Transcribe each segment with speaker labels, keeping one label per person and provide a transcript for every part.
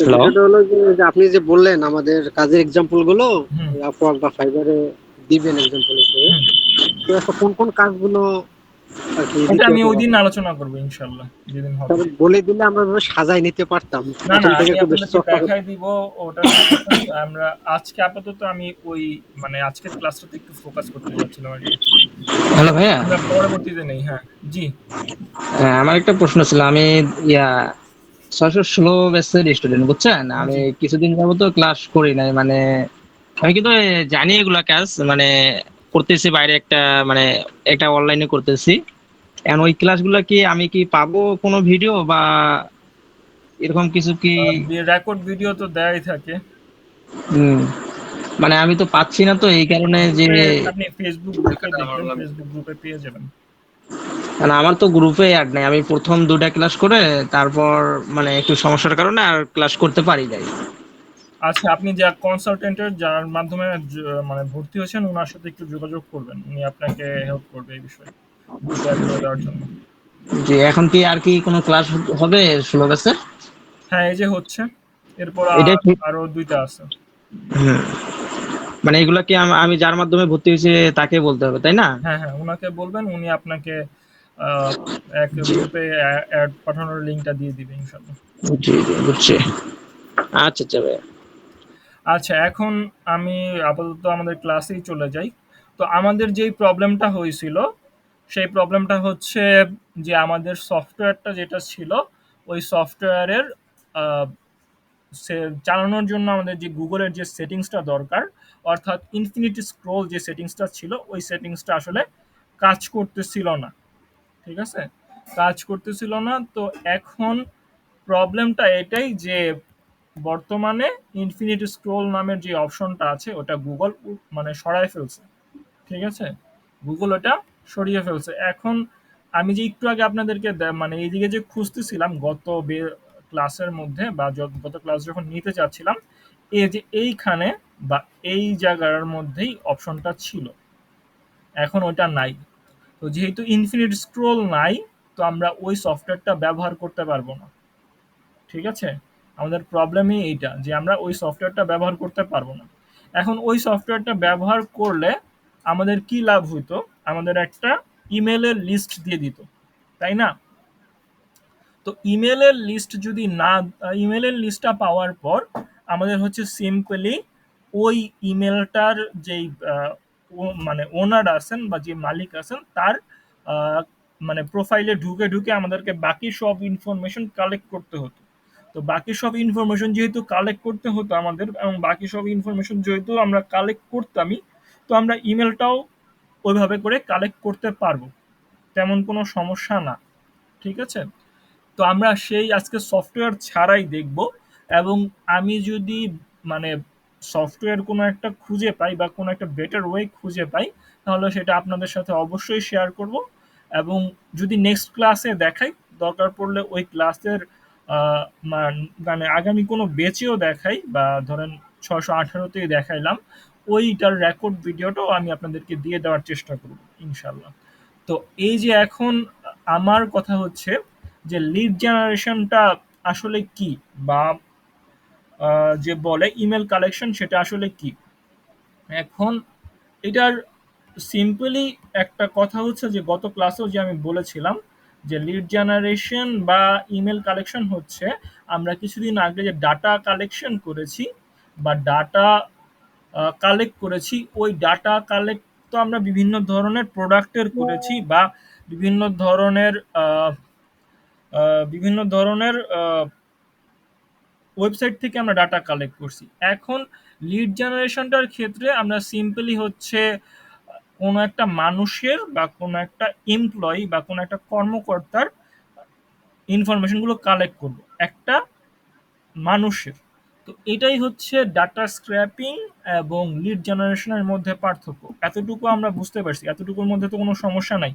Speaker 1: তো
Speaker 2: হ্যালো।
Speaker 1: বিষয়টা হলো যে আপনি যে বললেন আমাদের কাজের এক্সাম্পল গুলো
Speaker 2: হুম,
Speaker 1: আপওয়ার্ক বা ফাইবারে দিবেন এক্সাম্পল হিসেবে।
Speaker 2: হুম।
Speaker 1: তো আসলে কোন কোন কাজগুলো আর কি
Speaker 2: ওটা
Speaker 1: দিতে
Speaker 2: আমি
Speaker 1: হতো
Speaker 2: ওইদিন
Speaker 1: আপনার?
Speaker 2: আলোচনা করব ইনশাআল্লাহ, যেদিন হবে।
Speaker 1: তবে বলে দিলে আমরা ওভাবে সাজাই নিতে পারতাম,
Speaker 2: না, না,
Speaker 1: প্রথম থেকে
Speaker 2: আমি
Speaker 1: একটু বেশি
Speaker 2: আপনাদেরকে
Speaker 1: চর্চা করতে।
Speaker 2: দেখাই দিব ওটার সমস্যা নেই। আমরা আজকে আপাতত আমি ওই মানে আজকের ক্লাসটাতে একটু ফোকাস করতে যাচ্ছিলাম আরকি।
Speaker 3: হ্যালো ভাইয়া।
Speaker 2: আমরা পরবর্তীতে নেই। হ্যাঁ, জি।
Speaker 3: আমার একটা প্রশ্ন ছিল। আমি ইয়া 616 ব্যাচের স্টুডেন্ট, বুঝছেন? আমি
Speaker 2: জি।
Speaker 3: কিছুদিন যাবত ক্লাস করি নাই, মানে আমি কিন্তু জানি এগুলা কাজ, মানে করতেছি বাইরে একটা, মানে একটা অনলাইনে করতেছি। এখন ওই ক্লাসগুলা কি আমি কি পাবো কোনো ভিডিও বা এরকম কিছু কি?
Speaker 2: রেকর্ড ভিডিও তো দেয়াই থাকে।
Speaker 3: হুম, মানে আমি তো পাচ্ছি না, তো এই কারণে যে
Speaker 2: গ্রুপে আপনি ফেসবুক গ্রুপে দেখবেন, ফেসবুক গ্রুপে পেয়ে যাবেন।
Speaker 3: মানে আমার তো গ্রুপে অ্যাড নাই। আমি প্রথম দুটা ক্লাস করে তারপর মানে একটু সমস্যার কারণে আর ক্লাস করতে পারি নাই।
Speaker 2: আচ্ছা, আপনি যা কনসালটেন্টের যার মাধ্যমে মানে ভর্তি হয়েছেন ওনার সাথে একটু যোগাযোগ করবেন, উনি আপনাকে হেল্প করবে এই বিষয়ে, গ্রুপে অ্যাড করে দেওয়ার জন্য।
Speaker 3: যে এখন কি আর কি কোনো ক্লাস হবে 16 ব্যাচের?
Speaker 2: হ্যাঁ, এই যে হচ্ছে, এরপর
Speaker 3: এটাই ঠিক।
Speaker 2: আরো দুইটা আছে।
Speaker 3: হুম, মানে এগুলা কি আমি যার মাধ্যমে ভর্তি হয়েছে তাকে বলতে হবে, তাই না?
Speaker 2: হ্যাঁ, হ্যাঁ, উনাকে বলবেন, উনি আপনাকে আহ, এক
Speaker 3: জি,
Speaker 2: গ্রুপে অ্যাড পাঠানোর লিঙ্কটা দিয়ে দিবে ইনশাল্লাহ।
Speaker 3: জি, জি, বুঝছি। আচ্ছা, আচ্ছা ভাইয়া।
Speaker 2: আচ্ছা, এখন আমি আপাতত আমাদের ক্লাসেই চলে যাই। তো আমাদের যেই প্রবলেমটা হয়েছিল, সেই প্রবলেমটা হচ্ছে যে আমাদের সফটওয়্যারটা যেটা ছিল, ওই সফটওয়্যারের চালানোর জন্য আমাদের যে গুগলের যে সেটিংসটা দরকার, অর্থাৎ ইনফিনিটি স্ক্রোল যে সেটিংসটা ছিল, ওই সেটিংসটা আসলে কাজ করতেছিল না। ঠিক আছে, কাজ করতেছিল না। তো এখন প্রবলেমটা এটাই যে বর্তমানে ইনফিনিটি স্ক্রোল নামের যে অপশনটা আছে ওটা গুগল মানে সরায় ফেলছে। ঠিক আছে, গুগল ওটা সরিয়ে ফেলছে। এখন আমি যে একটু আগে আপনাদেরকে মানে এইদিকে যে খুঁজতেছিলাম গত ক্লাসের মধ্যে বা গত ক্লাস যখন নিতে চাচ্ছিলাম, এই যে এইখানে বা এই জায়গার মধ্যেই অপশনটা ছিল, এখন ওটা নাই। তো যেহেতু ইনফিনিট স্ক্রোল নাই, তো আমরা ওই সফটওয়্যারটা ব্যবহার করতে পারবো না। ঠিক আছে, আমাদের প্রবলেমই এইটা যে আমরা ওই সফটওয়্যারটা ব্যবহার করতে পারবো না। এখন ওই সফটওয়্যারটা ব্যবহার করলে আমাদের কি লাভ হইতো? আমাদের একটা ইমেলের লিস্ট দিয়ে দিত, তাই না? তো ইমেলের লিস্ট যদি না, ইমেলের লিস্টটা পাওয়ার পর আমাদের হচ্ছে সিম্পলি ওই ইমেলটার যেই মানে ওনার আছেন বা যে মালিক আছেন তার আহ, মানে প্রোফাইলে ঢুকে ঢুকে আমাদেরকে বাকি সব ইনফরমেশন কালেক্ট করতে হতো। তো বাকি সব ইনফরমেশন যেহেতু কালেক্ট করতে হতো আমাদের, এবং বাকি সব ইনফরমেশন যেহেতু আমরা কালেক্ট করতামই, তো আমরা ইমেলটাও ওইভাবে করে কালেক্ট করতে পারবো, তেমন কোনো সমস্যা না। ঠিক আছে, তো আমরা সেই আজকে সফটওয়্যার ছাড়াই দেখব। এবং আমি যদি মানে সফটওয়্যার কোনো একটা খুঁজে পাই বা কোনো একটা বেটার ওয়ে খুঁজে পাই, তাহলে সেটা আপনাদের সাথে অবশ্যই শেয়ার করব। এবং যদি নেক্সট ক্লাসে দেখাই, দরকার পড়লে ওই ক্লাসের আহ, মানে আগামী কোনো বেচেও দেখাই, বা ধরেন 618তেই দেখাইলাম, ওইটার রেকর্ড ভিডিওটাও আমি আপনাদেরকে দিয়ে দেওয়ার চেষ্টা করব ইনশাল্লাহ। তো এই যে এখন আমার কথা হচ্ছে যে লিড জেনারেশনটা আসলে কি, বা যে বলে ইমেল কালেকশন সেটা আসলে কি। এখন এটার সিম্পলি একটা কথা হচ্ছে যে গত ক্লাসেও যে আমি বলেছিলাম যে লিড জেনারেশন বা ইমেল কালেকশন হচ্ছে আমরা কিছুদিন আগে যে ডাটা কালেকশন করেছি বা ডাটা কালেক্ট করেছি, ওই ডাটা কালেক্ট তো আমরা বিভিন্ন ধরনের প্রোডাক্টের করেছি বা বিভিন্ন ধরনের বিভিন্ন ধরনের ওয়েবসাইট থেকে আমরা ডাটা কালেক্ট করছি। এখন লিড জেনারেশনটার ক্ষেত্রে আমরা সিম্পলি হচ্ছে কোনো একটা মানুষের বা কোনো একটা এমপ্লয়ি বা কোনো একটা কর্মকর্তার ইনফরমেশনগুলো কালেক্ট করব একটা মানুষের। তো এটাই হচ্ছে ডাটা স্ক্র্যাপিং এবং লিড জেনারেশনের মধ্যে পার্থক্য। এতটুকু আমরা বুঝতে পারছি, এতটুকুর মধ্যে তো কোনো সমস্যা নাই।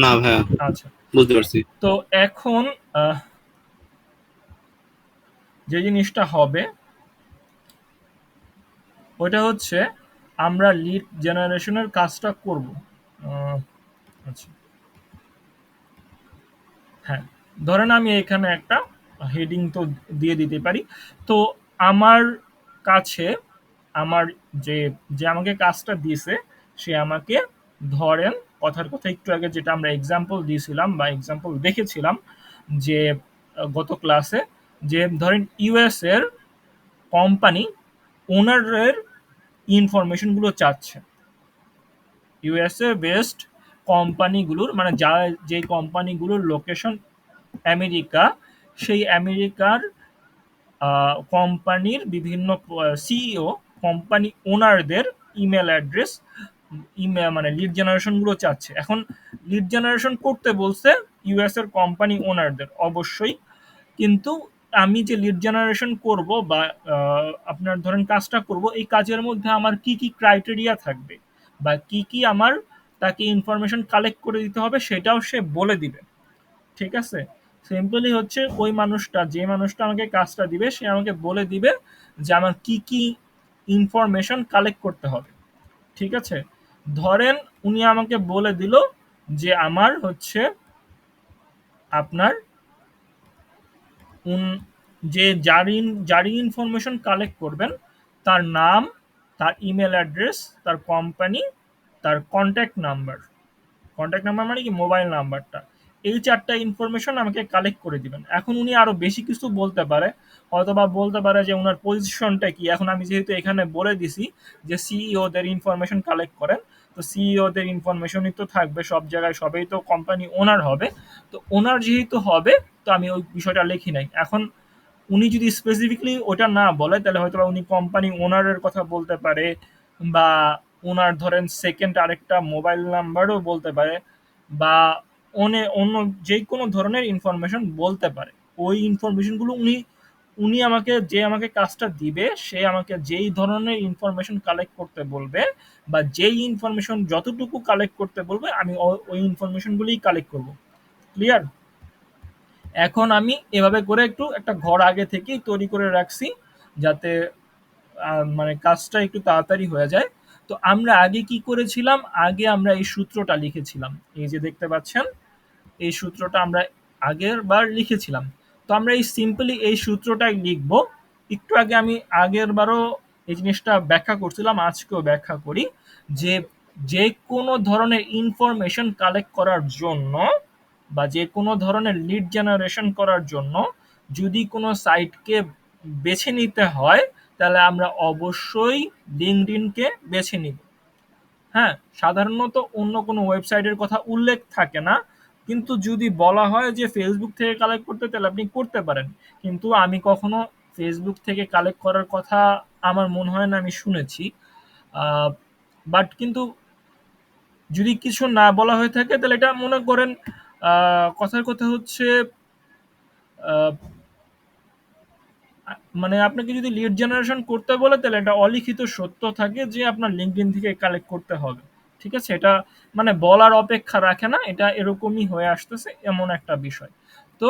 Speaker 4: না
Speaker 2: আচ্ছা,
Speaker 4: ভাইয়া,
Speaker 2: আচ্ছা।
Speaker 4: বুঝতে পারছি।
Speaker 2: তো এখন যে জিনিসটা হবে ওইটা হচ্ছে আমরা লিড জেনারেশনের কাজটা করব। আহ, আচ্ছা, হ্যাঁ, ধরেন আমি এখানে একটা হেডিং তো দিয়ে দিতে পারি। তো আমার কাছে আমার যে যে আমাকে কাজটা দিয়েছে সে আমাকে, ধরেন কথার কথা একটু আগে যেটা আমরা এক্সাম্পল দিয়েছিলাম বা এক্সাম্পল দেখেছিলাম যে গত ক্লাসে, যে ধরেন ইউএস এর কোম্পানি ওনারের ইনফরমেশনগুলো চাচ্ছে। ইউএসএ বেসড কোম্পানিগুলোর মানে যে কোম্পানিগুলোর লোকেশন আমেরিকা, সেই আমেরিকার কোম্পানির বিভিন্ন সিইও, কোম্পানি ওনারদের ইমেল অ্যাড্রেস, ইমেল মানে লিড জেনারেশনগুলো চাচ্ছে। এখন লিড জেনারেশন করতে বলছে ইউএস এর কোম্পানি ওনারদের অবশ্যই, কিন্তু আমি যে লিড জেনারেশন করব বা আপনার ধরেন কাজটা করব, এই কাজের মধ্যে আমার কি কি ক্রাইটেরিয়া থাকবে বা কি কি আমার তাকে ইনফরমেশন কালেক্ট করে দিতে হবে সেটাও সে বলে দিবে। ঠিক আছে? সিম্পলি হচ্ছে ওই মানুষটা, যে মানুষটা আমাকে কাজটা দিবে সে আমাকে বলে দিবে যে আমার কি কি ইনফরমেশন কালেক্ট করতে হবে। ঠিক আছে? ধরেন উনি আমাকে বলে দিল যে আমার হচ্ছে আপনার যে যারই ইনফরমেশন কালেক্ট করবেন তার নাম, তার ইমেল অ্যাড্রেস, তার কোম্পানি, তার কন্ট্যাক্ট নাম্বার মানে কি মোবাইল নাম্বারটা, এই চারটা ইনফরমেশন আমাকে কালেক্ট করে দিবেন। এখন উনি আরো বেশি কিছু বলতে পারে, অথবা বলতে পারে যে ওনার পজিশনটা কি। এখন আমি যেহেতু এখানে বলে দিছি যে সিইও দের ইনফরমেশন কালেক্ট করেন, তো সিইও দের ইনফরমেশনই তো থাকবে সব জায়গায়, সবেই তো কোম্পানি ওনার হবে। তো ওনার যেহেতু হবে, তো আমি ওই বিষয়টা লিখি নাই। এখন উনি যদি স্পেসিফিকলি ওটা না বলে তাহলে হয়তো উনি কোম্পানি ওনারের কথা বলতে পারে, বা ওনার ধরেন সেকেন্ড আরেকটা মোবাইল নাম্বারও বলতে পারে, বা অন্য যে কোনো ধরনের ইনফরমেশন বলতে পারে। ওই ইনফরমেশনগুলো উনি উনি আমাকে, যে আমাকে কাজটা দিবে সে আমাকে যেই ধরনের ইনফরমেশন কালেক্ট করতে বলবে বা যেই ইনফরমেশন যতটুকু কালেক্ট করতে বলবে আমি ওই ইনফরমেশনগুলোই কালেক্ট করব। ক্লিয়ার? এখন আমি এভাবে করে একটু একটা ঘর আগে থেকেই তৈরি করে রাখছি, যাতে মানে কাজটা একটু তাড়াতাড়ি হয়ে যায়। তো আমরা আগে কি করেছিলাম, আগে আমরা এই সূত্রটা লিখেছিলাম, এই যে দেখতে পাচ্ছেন এই সূত্রটা আমরা আগের বার লিখেছিলাম। তো আমরা এই সিম্পলি এই সূত্রটাই লিখব। একটু আগে আমি আগের বারও এই জিনিসটা ব্যাখ্যা করছিলাম, আজকেও ব্যাখ্যা করি যে যে কোনো ধরনের ইনফরমেশন কালেক্ট করার জন্য বা যে কোনো ধরনের লিড জেনারেশন করার জন্য যদি কোনো সাইটকে বেছে নিতে হয় তাহলে আমরা অবশ্যই লিঙ্কডইনকে বেছে নিব। হ্যাঁ, সাধারণত অন্য কোনো ওয়েবসাইটের কথা উল্লেখ থাকে না, কিন্তু যদি বলা হয় যে ফেসবুক থেকে কালেক্ট করতে তাহলে আপনি করতে পারেন। কিন্তু আমি কখনো ফেসবুক থেকে কালেক্ট করার কথা আমার মনে হয় না আমি শুনেছি। বাট কিন্তু যদি কিছু না বলা হয়ে থাকে তাহলে এটা মনে করেন কথার কথা হচ্ছে আহ, মানে আপনাকে যদি লিড জেনারেশন করতে বলে তাহলে এটা অলিখিত সত্য থাকে যে আপনার লিঙ্কডইন থেকে কালেক্ট করতে হবে। ঠিক আছে? এটা মানে বলার অপেক্ষা রাখে না, এটা এরকমই হয়ে আসতেছে এমন একটা বিষয়। তো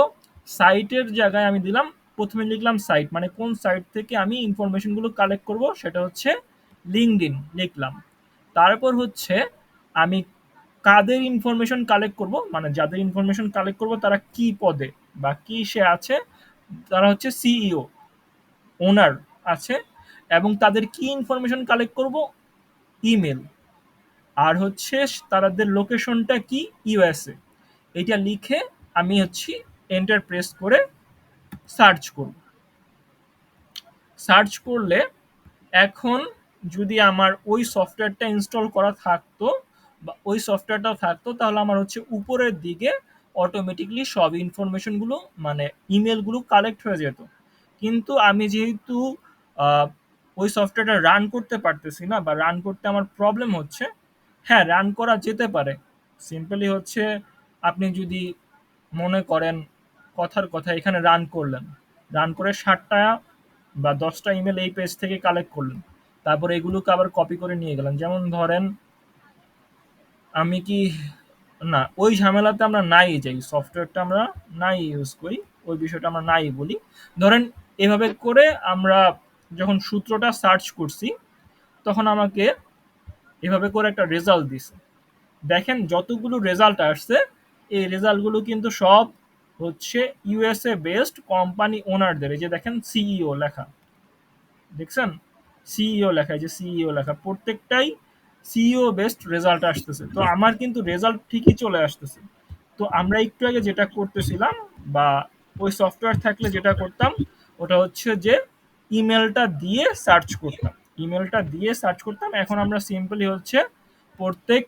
Speaker 2: সাইটের জায়গায় আমি দিলাম, প্রথমে লিখলাম সাইট, মানে কোন সাইট থেকে আমি ইনফরমেশনগুলো কালেক্ট করব সেটা হচ্ছে লিঙ্কডইন লিখলাম। তারপর হচ্ছে আমি কাদের ইনফরমেশন কালেক্ট করব, মানে যাদের ইনফরমেশন কালেক্ট করব তারা কি পদে বা কি সে আছে, তারা হচ্ছে সিইও, ওনার আছে, এবং তাদের কি ইনফরমেশন কালেক্ট করব, ইমেল, আর হচ্ছে তাদের লোকেশনটা কি, ইউএসএ। এটা লিখে আমি হচ্ছে এন্টার প্রেস করে সার্চ করব। সার্চ করলে এখন যদি আমার ওই সফটওয়্যারটা ইনস্টল করা থাকতো বা ওই সফটওয়্যারটা থাকতো তাহলে আমার হচ্ছে উপরের দিকে অটোমেটিকলি সব ইনফরমেশনগুলো মানে ইমেলগুলো কালেক্ট হয়ে যেত। কিন্তু আমি যেহেতু আহ, ওই সফটওয়্যারটা রান করতে পারতেছি না বা রান করতে আমার প্রবলেম হচ্ছে, হ্যাঁ রান করা যেতে পারে। সিম্পলি হচ্ছে আপনি যদি মনে করেন কথার কথা এখানে রান করলেন, রান করে 60টা বা 10টা ইমেল এই পেজ থেকে কালেক্ট করলেন, তারপর এগুলোকে আবার কপি করে নিয়ে গেলেন। যেমন ধরেন আমি কি, না ওই ঝামেলাতে আমরা নাই যাই, সফটওয়্যারটা আমরা নাই ইউজ করি, ওই বিষয়টা আমরা নাই বলি। ধরেন এভাবে করে আমরা যখন সূত্রটা সার্চ করছি তখন আমাকে এভাবে করে একটা রেজাল্ট দিছে। দেখেন যতগুলো রেজাল্ট আসছে এই রেজাল্টগুলো কিন্তু সব হচ্ছে ইউএসএ বেসড কোম্পানি ওনারদের, এই যে দেখেন সিইও লেখা, দেখছেন সিইও লেখা, এই যে সিইও লেখা, প্রত্যেকটাই সিইও বেসড রেজাল্ট আসতেছে। তো আমার কিন্তু রেজাল্ট ঠিকই চলে আসতেছে। তো আমরা একটু আগে যেটা করতেছিলাম, বা ওই সফটওয়্যার থাকলে যেটা করতাম, ওটা হচ্ছে যে ইমেলটা দিয়ে সার্চ করতাম, ইমেলটা দিয়ে সার্চ করতাম। এখন আমরা সিম্পলি হচ্ছে প্রত্যেক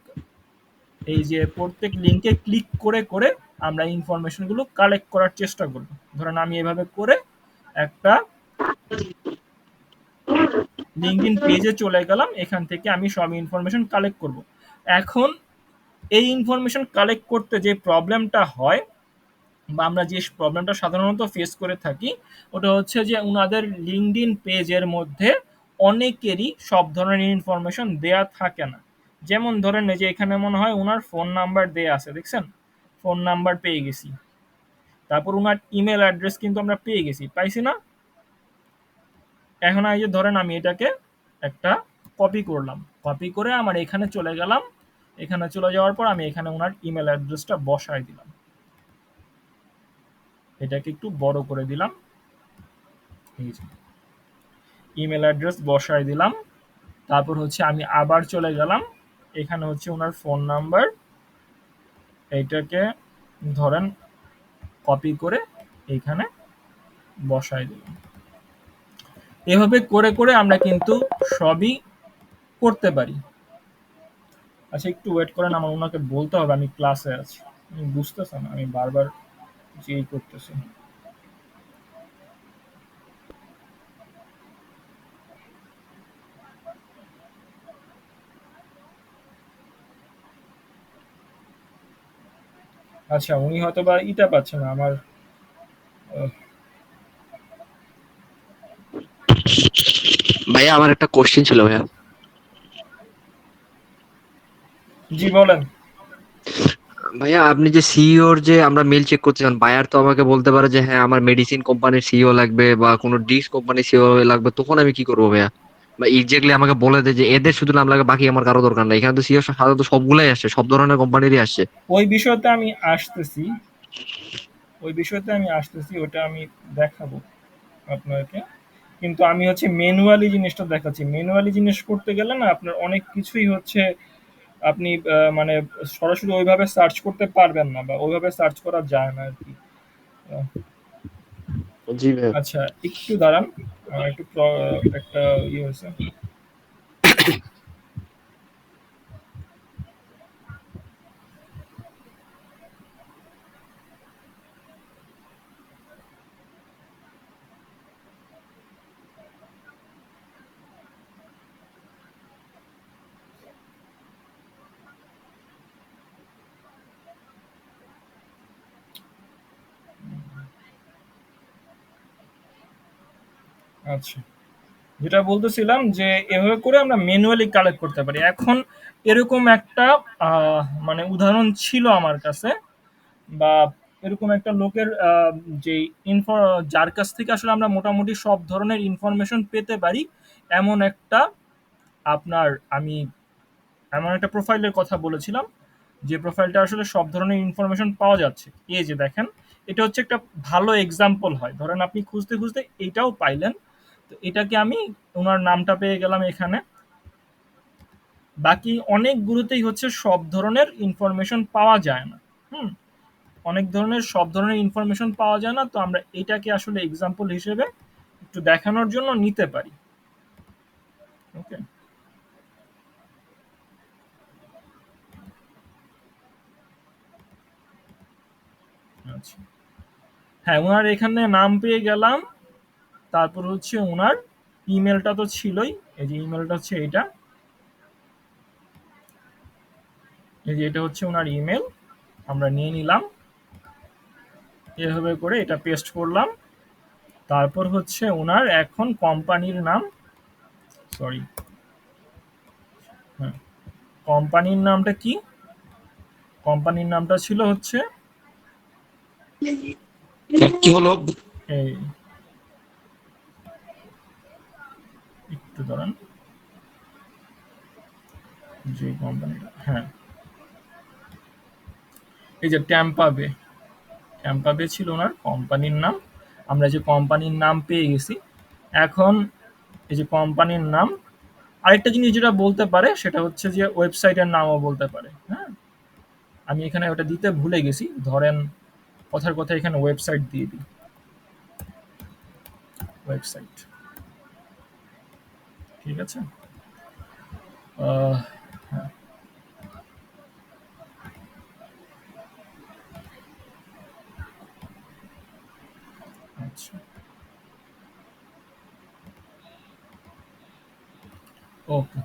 Speaker 2: প্রত্যেক লিঙ্কে ক্লিক করে করে আমরা ইনফরমেশনগুলো কালেক্ট করার চেষ্টা করব। ধরেন আমি এভাবে করে একটা লিঙ্কডইন পেজে চলে গেলাম, এখান থেকে আমি সব ইনফরমেশন কালেক্ট করব। এখন এই ইনফরমেশন কালেক্ট করতে যে প্রবলেমটা হয়, বা আমরা যে প্রবলেমটা সাধারণত ফেস করে থাকি, ওটা হচ্ছে যে উনাদের লিঙ্কডইন পেজের মধ্যে অনেকেরই সব ধরনের ইনফরমেশন দেয়া থাকে না। যেমন ধরেন এই যে এখানে মনে হয় উনার ফোন নাম্বার দেয়া আছে, দেখছেন ফোন নাম্বার পেয়ে গেছি, তারপর উনার ইমেল অ্যাড্রেস কিন্তু আমরা পেয়ে গেছি, পাইছি না? এখন এই যে ধরেন আমি এটাকে একটা কপি করলাম, কপি করে আমার এখানে চলে গেলাম, এখানে চলে যাওয়ার পর আমি এখানে ওনার ইমেল অ্যাড্রেসটা বসাই দিলাম, এটাকে একটু বড় করে দিলাম, এই যে ইমেল অ্যাড্রেস বসাই দিলাম। তারপর হচ্ছে আমি আবার চলে গেলাম, এখানে হচ্ছে ওনার ফোন নাম্বার, এইটাকে ধরেন কপি করে এইখানে বসাই দিলাম। এভাবে করে করে আমরা কিন্তু সবই করতে পারি। আচ্ছা একটু ওয়েট করেন, আমার ওনাকে বলতে হবে আমি ক্লাসে আছি, উনি বুঝতেছেন না, আমি বারবার যেই করতেছি। আচ্ছা উনি হয়তো বা ইটা পাচ্ছে না আমার। আহ,
Speaker 4: ভাইয়া আমার একটা কোশ্চেন ছিল ভাইয়া।
Speaker 2: জি বলেন।
Speaker 4: ভাইয়া আপনি যে সিইওর যে আমরা মেল চেক করতে চান, বায়ার তো আমাকে বলতে পারে যে হ্যাঁ আমার মেডিসিন কোম্পানির সিইও লাগবে বা কোনো ডিস কোম্পানির সিইও লাগবে, তখন আমি কি করবো ভাইয়া? বা এক্স্যাক্টলি আমাকে বলে দেয় যে এদের শুধু নাম লাগে, বাকি আমার কারো দরকার নাই। এখানে তো সিইও সাধারণত সবগুলাই আসছে, সব ধরনের কোম্পানিরই আসছে।
Speaker 2: ওই বিষয়তে আমি আসতেছি, ওই বিষয়তে আমি আসতেছি, ওটা আমি দেখাবো আপনাকে। কিন্তু আমি হচ্ছে ম্যানুয়ালি জিনিসটা দেখাচ্ছি। ম্যানুয়ালি জিনিস করতে গেলে না আপনার অনেক কিছুই হচ্ছে আপনি মানে সরাসরি ওইভাবে সার্চ করতে পারবেন না, বা ওইভাবে সার্চ করা যায় না আর কি। আহ,
Speaker 4: জি ভাইয়া।
Speaker 2: আচ্ছা একটু দাঁড়ান, আমার একটু একটা ইয়ে হয়েছে। আচ্ছা যেটা বলতেছিলাম যে এভাবে করে আমরা ম্যানুয়ালি কালেক্ট করতে পারি। এখন এরকম একটা মানে উদাহরণ ছিল আমার কাছে, বা এরকম একটা লোকের যে ইনফো, যার কাছ থেকে আসলে আমরা মোটামুটি সব ধরনের ইনফরমেশন পেতে পারি, এমন একটা আপনার আমি এমন একটা প্রোফাইলের কথা বলেছিলাম, যে প্রোফাইলটা আসলে সব ধরনের ইনফরমেশন পাওয়া যাচ্ছে। এই যে দেখেন, এটা হচ্ছে একটা ভালো এক্সাম্পল হয়। ধরেন আপনি খুঁজতে খুঁজতে এইটাও পাইলেন, তো এটাকে আমি ওনার নামটা পেয়ে গেলাম এখানে। বাকি অনেকগুলোতেই হচ্ছে সব ধরনের ইনফরমেশন পাওয়া যায় না। হুম, অনেক ধরনের সব ধরনের ইনফরমেশন পাওয়া যায় না, তো আমরা এটাকে আসলে এক্সাম্পল হিসেবে একটু দেখানোর জন্য নিতে পারি। ওকে, আচ্ছা হ্যাঁ, ওনার এখানে নাম পেয়ে গেলাম। তারপর হচ্ছে ওনার ইমেলটা তো ছিলই, এই যে ইমেলটা হচ্ছে এটা, এই যে এটা হচ্ছে ওনার ইমেল, আমরা নিয়ে নিলাম। এভাবে করে এটা পেস্ট করলাম। তারপর হচ্ছে ওনার এখন কোম্পানির নাম, সরি, হ্যাঁ, কোম্পানির নামটা কি? কোম্পানির নামটা ছিল হচ্ছে
Speaker 4: কি হলো?
Speaker 2: এই, একটু দাঁড়ান, যে কোম্পানিটা, হ্যাঁ এই যে ট্যাম্পা বে, এমবাপে ছিল ওনার কোম্পানির নাম। আমরা যে কোম্পানির নাম পেয়ে গেছি। এখন এই যে কোম্পানির নাম, আরেকটা জিনিস যেটা বলতে পারে সেটা হচ্ছে যে ওয়েবসাইটের নামও বলতে পারে। হ্যাঁ, আমি এখানে ওটা দিতে ভুলে গেছি। ধরেন কথার কথা এখানে ওয়েবসাইট দিয়ে দিই, ওয়েবসাইট। ঠিক আছে। আহ, হ্যাঁ, আচ্ছা, ওকে।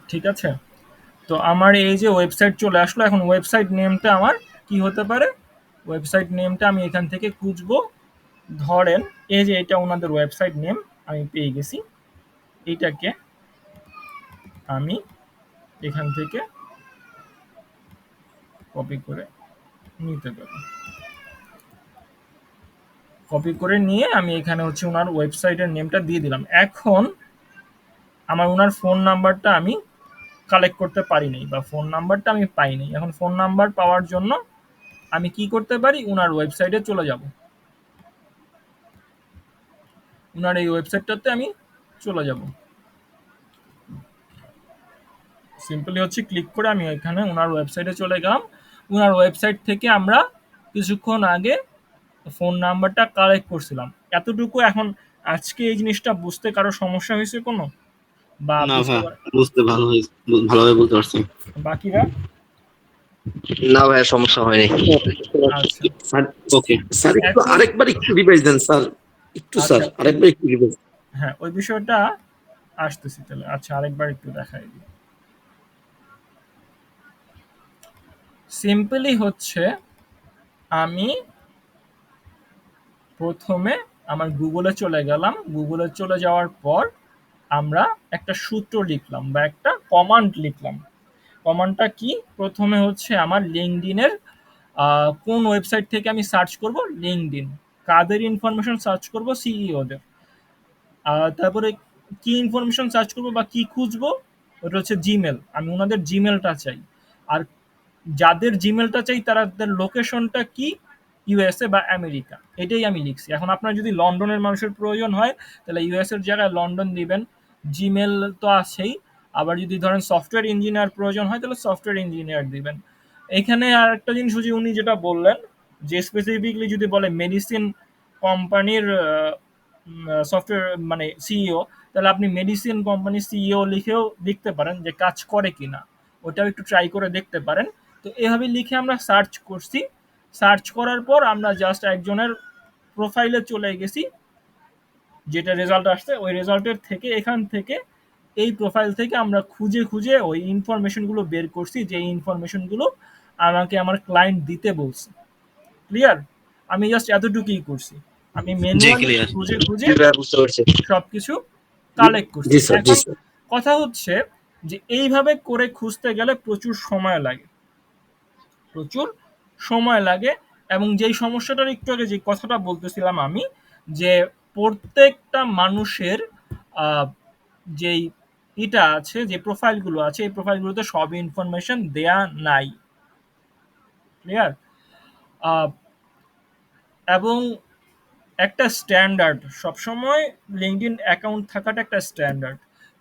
Speaker 2: ঠিক আছে। তো আমার এই যে ওয়েবসাইট চলে আসলো, এখন ওয়েবসাইট নেমটা আমার কি হতে পারে? ওয়েবসাইট নেমটা আমি এখান থেকে খুঁজবো। ধরেন এই যে এটা ওনাদের ওয়েবসাইট নেম আমি পেয়ে গেছি। এইটাকে আমি এখান থেকে কপি করে নিতে পারি। কপি করে নিয়ে আমি এখানে হচ্ছে ওনার ওয়েবসাইটের নেমটা দিয়ে দিলাম। এখন আমার ওনার ফোন নাম্বারটা আমি কালেক্ট করতে পারিনি, বা ফোন নাম্বারটা আমি পাইনি। এখন ফোন নাম্বার পাওয়ার জন্য আমি কি করতে পারি? ওনার ওয়েবসাইটে চলে যাব। ওনার এই ওয়েবসাইটটাতে আমি চলে যাব। সিম্পলি হচ্ছে ক্লিক করে আমি এখানে ওনার ওয়েবসাইটে চলে গেলাম। ওনার ওয়েবসাইট থেকে আমরা কিছুক্ষণ আগে ফোন নাম্বারটা কালেক্ট করছিলাম। এতটুকু এখন আজকে এই জিনিসটা বুঝতে কারো সমস্যা হয়েছে কোনো, বা
Speaker 5: না
Speaker 2: বুঝতে
Speaker 5: ভাই,
Speaker 2: পারে
Speaker 5: বুঝতে ভালো হয়েছে, ভালোভাবে বলতে পারছি।
Speaker 2: বাকিরা?
Speaker 4: না ভাইয়া, সমস্যা হয়নি।
Speaker 2: আচ্ছা,
Speaker 5: স্যার, ওকে স্যার, একটু
Speaker 2: এখন
Speaker 5: আরেকবার একটু রিভাইজ দেন স্যার, একটু স্যার
Speaker 2: আচ্ছা
Speaker 5: আরেকবার একটু রিভাইজ।
Speaker 2: হ্যাঁ, ওই বিষয়টা আসতেছি তাহলে। আচ্ছা, আরেকবার একটু দেখাই দিই। সিম্পলি হচ্ছে আমি প্রথমে আমার গুগলে চলে গেলাম। গুগলে চলে যাওয়ার পর আমরা একটা সূত্র লিখলাম বা একটা কমান্ড লিখলাম। কমান্ডটা কি? প্রথমে হচ্ছে আমার লিঙ্কডইনের কোন ওয়েবসাইট থেকে আমি সার্চ করব? লিঙ্কডইন। কাদের ইনফরমেশন সার্চ করব? সিইওদের। তারপরে কি ইনফরমেশন সার্চ করব বা কি খুঁজবো? ওটা হচ্ছে জিমেল। আমি ওনাদের জিমেলটা চাই। আর যাদের জিমেলটা চাই তাদের লোকেশনটা কি? ইউএসএ বা আমেরিকা। এটাই আমি লিখছি। এখন আপনার যদি লন্ডনের মানুষের প্রয়োজন হয় তাহলে ইউএস এর জায়গায় লন্ডন দিবেন। জিমেল তো আছেই। আবার যদি ধরেন সফটওয়্যার ইঞ্জিনিয়ার প্রয়োজন হয় তাহলে সফটওয়্যার ইঞ্জিনিয়ার দিবেন। এখানে আর একটা জিনিস হচ্ছে উনি যেটা বললেন যে স্পেসিফিকলি যদি বলে মেডিসিন কোম্পানির সফটওয়্যার মানে সিইও, তাহলে আপনি মেডিসিন কোম্পানির সিইও লিখেও লিখতে পারেন যে কাজ করে কিনা, ওটাও একটু ট্রাই করে দেখতে পারেন। তো এভাবে লিখে আমরা সার্চ করছি। সার্চ করার পর আমরা জাস্ট একজনের প্রোফাইলে চলে গেছি। যেটা রেজাল্ট আসছে ওই রেজাল্টের থেকে এখান থেকে এই প্রোফাইল থেকে আমরা খুঁজে খুঁজে ওই ইনফরমেশনগুলো বের করছি, যে ইনফরমেশনগুলো আমাকে আমার ক্লায়েন্ট দিতে বলছে। ক্লিয়ার? আমি জাস্ট এতটুকুই করছি। আমি
Speaker 5: জি
Speaker 2: ম্যানুয়ালি
Speaker 5: ক্লিয়ার।
Speaker 2: খুঁজে খুঁজে
Speaker 4: জি ভাইয়া, বুঝতে পারছি।
Speaker 2: সবকিছু কালেক্ট করছি।
Speaker 5: জি স্যার, জি
Speaker 2: এখন
Speaker 5: স্যার।
Speaker 2: কথা হচ্ছে যে এইভাবে করে খুঁজতে গেলে প্রচুর সময় লাগে, প্রচুর সময় লাগে। এবং যেই সমস্যাটার একটু আগে যে কথাটা বলতেছিলাম আমি, যে প্রত্যেকটা মানুষের আহ, যেই এটা আছে, যে প্রোফাইলগুলো আছে, এই প্রোফাইলগুলোতে সব ইনফরমেশন দেয়া নাই। ক্লিয়ার? এবং একটা স্ট্যান্ডার্ড সবসময় লিঙ্কডইন অ্যাকাউন্ট থাকাটা একটা স্ট্যান্ডার্ড।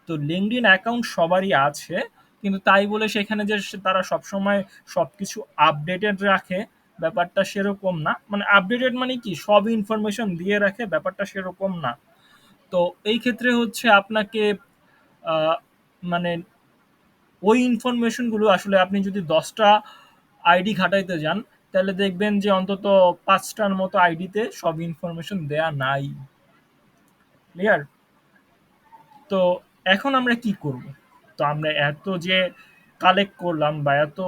Speaker 2: তো লিঙ্কডইন অ্যাকাউন্ট সবারই আছে, কিন্তু তাই বলে সেখানে যে তারা সবসময় সবকিছু আপডেটেড রাখে ব্যাপারটা সেরকম না। মানে আপডেটেড মানে কি সব ইনফরমেশন দিয়ে রাখে ব্যাপারটা সেরকম না। তো এই ক্ষেত্রে হচ্ছে আপনাকে আহ, মানে ওই ইনফরমেশনগুলো আসলে আপনি যদি 10টা আইডি ঘাটাইতে যান তাহলে দেখবেন যে অন্তত 5টার মতো আইডিতে সব ইনফরমেশন দেয়া নাই। ক্লিয়ার? তো এখন আমরা কি করব? তো আমরা এত যে কালেক্ট করলাম বা এত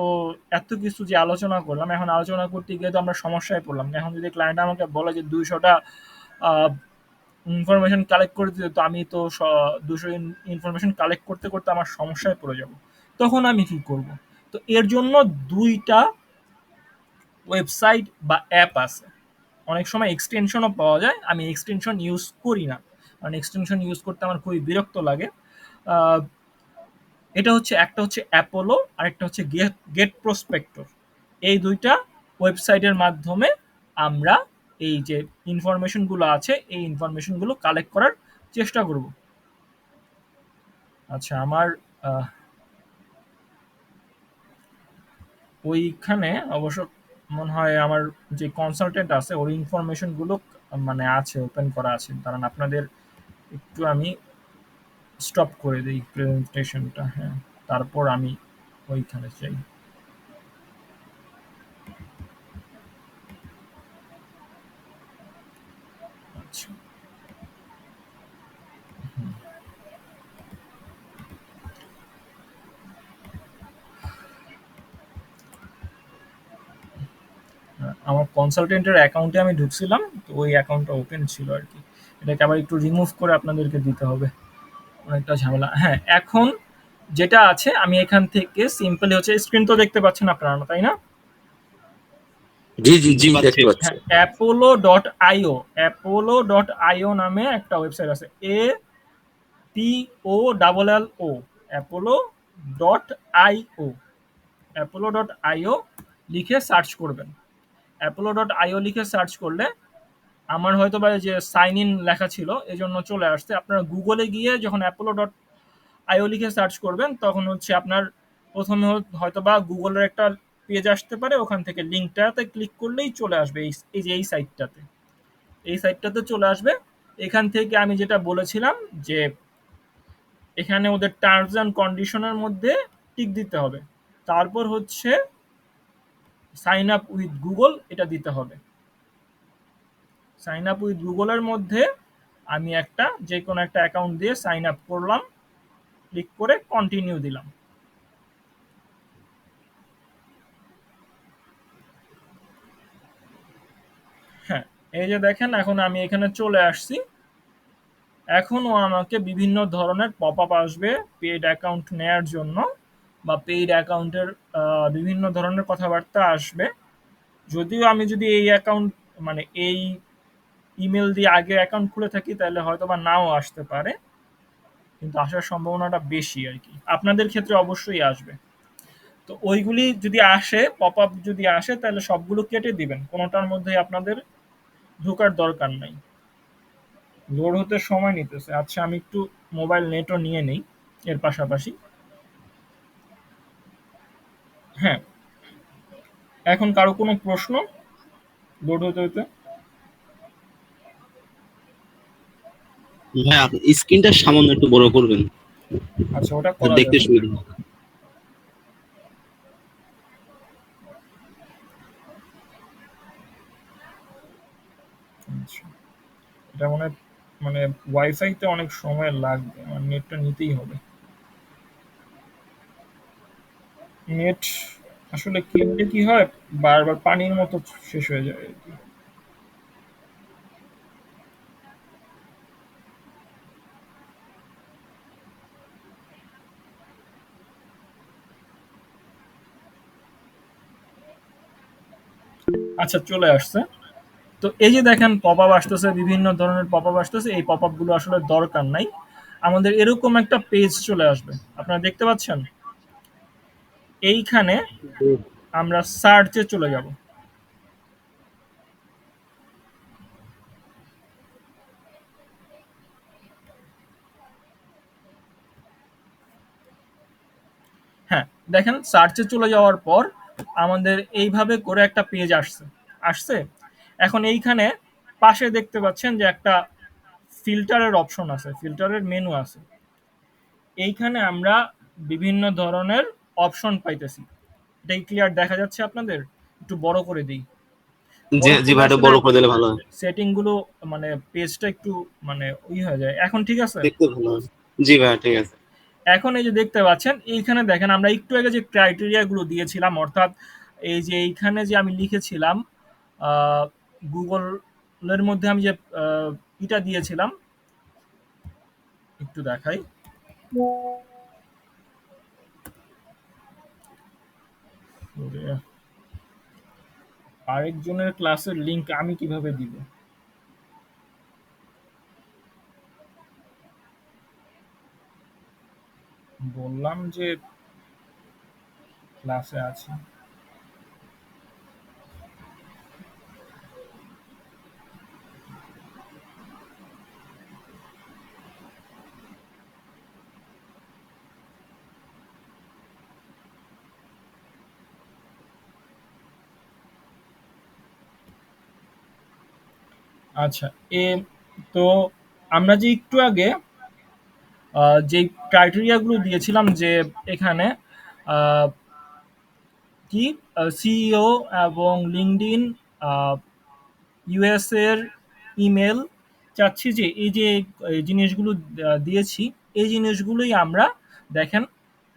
Speaker 2: এত কিছু যে আলোচনা করলাম, এখন আলোচনা করতে গিয়ে তো আমরা সমস্যায় পড়লাম। এখন যদি ক্লায়েন্ট আমাকে বলে যে 200টা ইনফরমেশন কালেক্ট করে দিতে, তো আমি তো 200 ইনফরমেশন কালেক্ট করতে করতে আমার সমস্যায় পড়ে যাব। তখন আমি কি করব? তো এর জন্য 2টা ওয়েবসাইট বা অ্যাপ আছে। অনেক সময় এক্সটেনশনও পাওয়া যায়। আমি এক্সটেনশন ইউজ করি না, কারণ এক্সটেনশন ইউজ করতে আমার খুবই বিরক্ত লাগে। আহ, এটা হচ্ছে একটা হচ্ছে অ্যাপোলো আর একটা হচ্ছে গেট প্রসপেক্টর। এই দুইটা ওয়েবসাইটের মাধ্যমে আমরা এই যে ইনফরমেশনগুলো আছে এই ইনফরমেশনগুলো কালেক্ট করার চেষ্টা করব। আচ্ছা আমার ওইখানে অবশ্য মনে হয় আমার যে কনসালটেন্ট আছে ওর ইনফরমেশনগুলো মানে আছে, ওপেন করা আছে। কারণ আপনাদের একটু আমি স্টপ করে দিই প্রেজেন্টেশনটা, হ্যাঁ, তারপর আমি ওইখানে যাই। আচ্ছা আমার কনসালটেন্টের অ্যাকাউন্টে আমি ঢুকছিলাম, তো ওই অ্যাকাউন্টটা ওপেন ছিল আর কি। এটাকে আবার একটু রিমুভ করে আপনাদেরকে দিতে হবে, অনেকটা ঝামেলা। হ্যাঁ, এখন যেটা আছে আমি এখান থেকে সিম্পলি হচ্ছে স্ক্রিন তো দেখতে পাচ্ছেন আপনারা, তাই না?
Speaker 5: জি জি জি দেখতে পাচ্ছি।
Speaker 2: হ্যাঁ, apollo.io নামে একটা ওয়েবসাইট আছে, APOLLO, apollo.io। apollo.io লিখে সার্চ করবেন। apollo.io লিখে সার্চ করলে আমার হয়তো বা যে সাইন ইন লেখা ছিল এই জন্য চলে আসছে। আপনারা গুগলে গিয়ে যখন apollo.io লিখে সার্চ করবেন তখন হচ্ছে আপনার প্রথমে হয়তো বা গুগলের একটা পেজ আসতে পারে, ওখান থেকে লিঙ্কটাতে ক্লিক করলেই চলে আসবে এই যে এই সাইটটাতে চলে আসবে। এখান থেকে আমি যেটা বলেছিলাম যে এখানে ওদের টার্মস অ্যান্ড কন্ডিশনের মধ্যে টিক দিতে হবে, তারপর হচ্ছে সাইন আপ উইথ গুগল এটা দিতে হবে। সাইন আপ উইথ গুগলের মধ্যে আমি একটা যে কোনো একটা অ্যাকাউন্ট দিয়ে সাইন আপ করলাম, ক্লিক করে কন্টিনিউ দিলাম। হ্যাঁ, এই যে দেখেন এখন আমি এখানে চলে আসছি। এখনও আমাকে বিভিন্ন ধরনের পপ আপ আসবে পেইড অ্যাকাউন্ট নেয়ার জন্য, বা পেইড অ্যাকাউন্টের বিভিন্ন ধরনের কথাবার্তা আসবে। যদিও আমি যদি এই অ্যাকাউন্ট মানে এই ইমেল দিয়ে আগে অ্যাকাউন্ট খুলে থাকি তাহলে হয়তো বা নাও আসতে পারে, কিন্তু আসার সম্ভাবনাটা বেশি আর কি। আপনাদের ক্ষেত্রে অবশ্যই আসবে। তো ওইগুলি যদি আসে, পপ আপ যদি আসে তাহলে সবগুলো কেটে দিবেন, কোনোটার মধ্যে আপনাদের ঢোকার দরকার নাই। লোড হতে সময় নিতেছে। আচ্ছা আমি একটু মোবাইল নেটও নিয়ে নেই এর পাশাপাশি। হ্যাঁ, এখন কারো কোনো প্রশ্ন লোড হতে হতে?
Speaker 5: ভাই আপনি স্ক্রিনটা সামান্য একটু বড় করবেন,
Speaker 2: আচ্ছা ওটা করা
Speaker 5: দেখতে
Speaker 2: যাবে।
Speaker 5: সুবিধা হবে।
Speaker 2: আচ্ছা, এটা মানে ওয়াইফাইতে অনেক সময় লাগবে, আমার নেটটা নিতেই হবে। নেট আসলে কিনলে কি হয়, বারবার পানির মতো শেষ হয়ে যায় আর কি। আচ্ছা চলে আসছে। তো এই যে দেখেন পপ আপ আসতেছে, বিভিন্ন ধরনের পপ আপ আসতেছে, এই পপ আপ গুলো আসলে দরকার নাই। আমাদের এরকম একটা পেজ চলে আসবে, আপনারা দেখতে পাচ্ছেন। এইখানে আমরা সার্চে চলে যাব। হ্যাঁ, দেখেন সার্চে চলে যাওয়ার পর আমাদের এইভাবে করে একটা পেজ আসছে। এখন এইখানে পাশে দেখতে পাচ্ছেন যে একটা ফিল্টারের অপশন আছে, ফিল্টারের মেনু আছে। এইখানে আমরা বিভিন্ন ধরনের অপশন পাইতেছি। এটাই ক্লিয়ার দেখা যাচ্ছে আপনাদের? একটু বড় করে দিই।
Speaker 5: জি
Speaker 2: বড়
Speaker 5: জি
Speaker 2: করলে
Speaker 5: ভাই, একটু
Speaker 2: আসলে
Speaker 5: বড় করে দিলে ভালো হয়,
Speaker 2: সেটিং গুলো মানে পেজটা একটু মানে হয়ে যায়। এখন ঠিক আছে?
Speaker 5: দেখতে ভালো হয়। জি ভাই ঠিক আছে।
Speaker 2: এখন এই যে দেখতে পাচ্ছেন এইখানে দেখেন আমরা একটু আগে যে ক্রাইটেরিয়া গুলো দিয়েছিলাম, অর্থাৎ এই যে এইখানে যে আমি লিখেছিলাম গুগলের মধ্যে আমি যে ইটা দিয়েছিলাম, একটু দেখাই। আরেকজনের ক্লাসের লিংক আমি কিভাবে দিব? বললাম যে ক্লাসে আছি। আচ্ছা, এ তো আমরা যে একটু আগে যে ক্রাইটেরিয়া গুলো দিয়েছিলাম যে এখানে আহ, কি সিইও এবং লিঙ্কডইন ইউএস এর ইমেল চাচ্ছি যে এই যে এই জিনিসগুলো দিয়েছি, এই জিনিসগুলোই আমরা দেখেন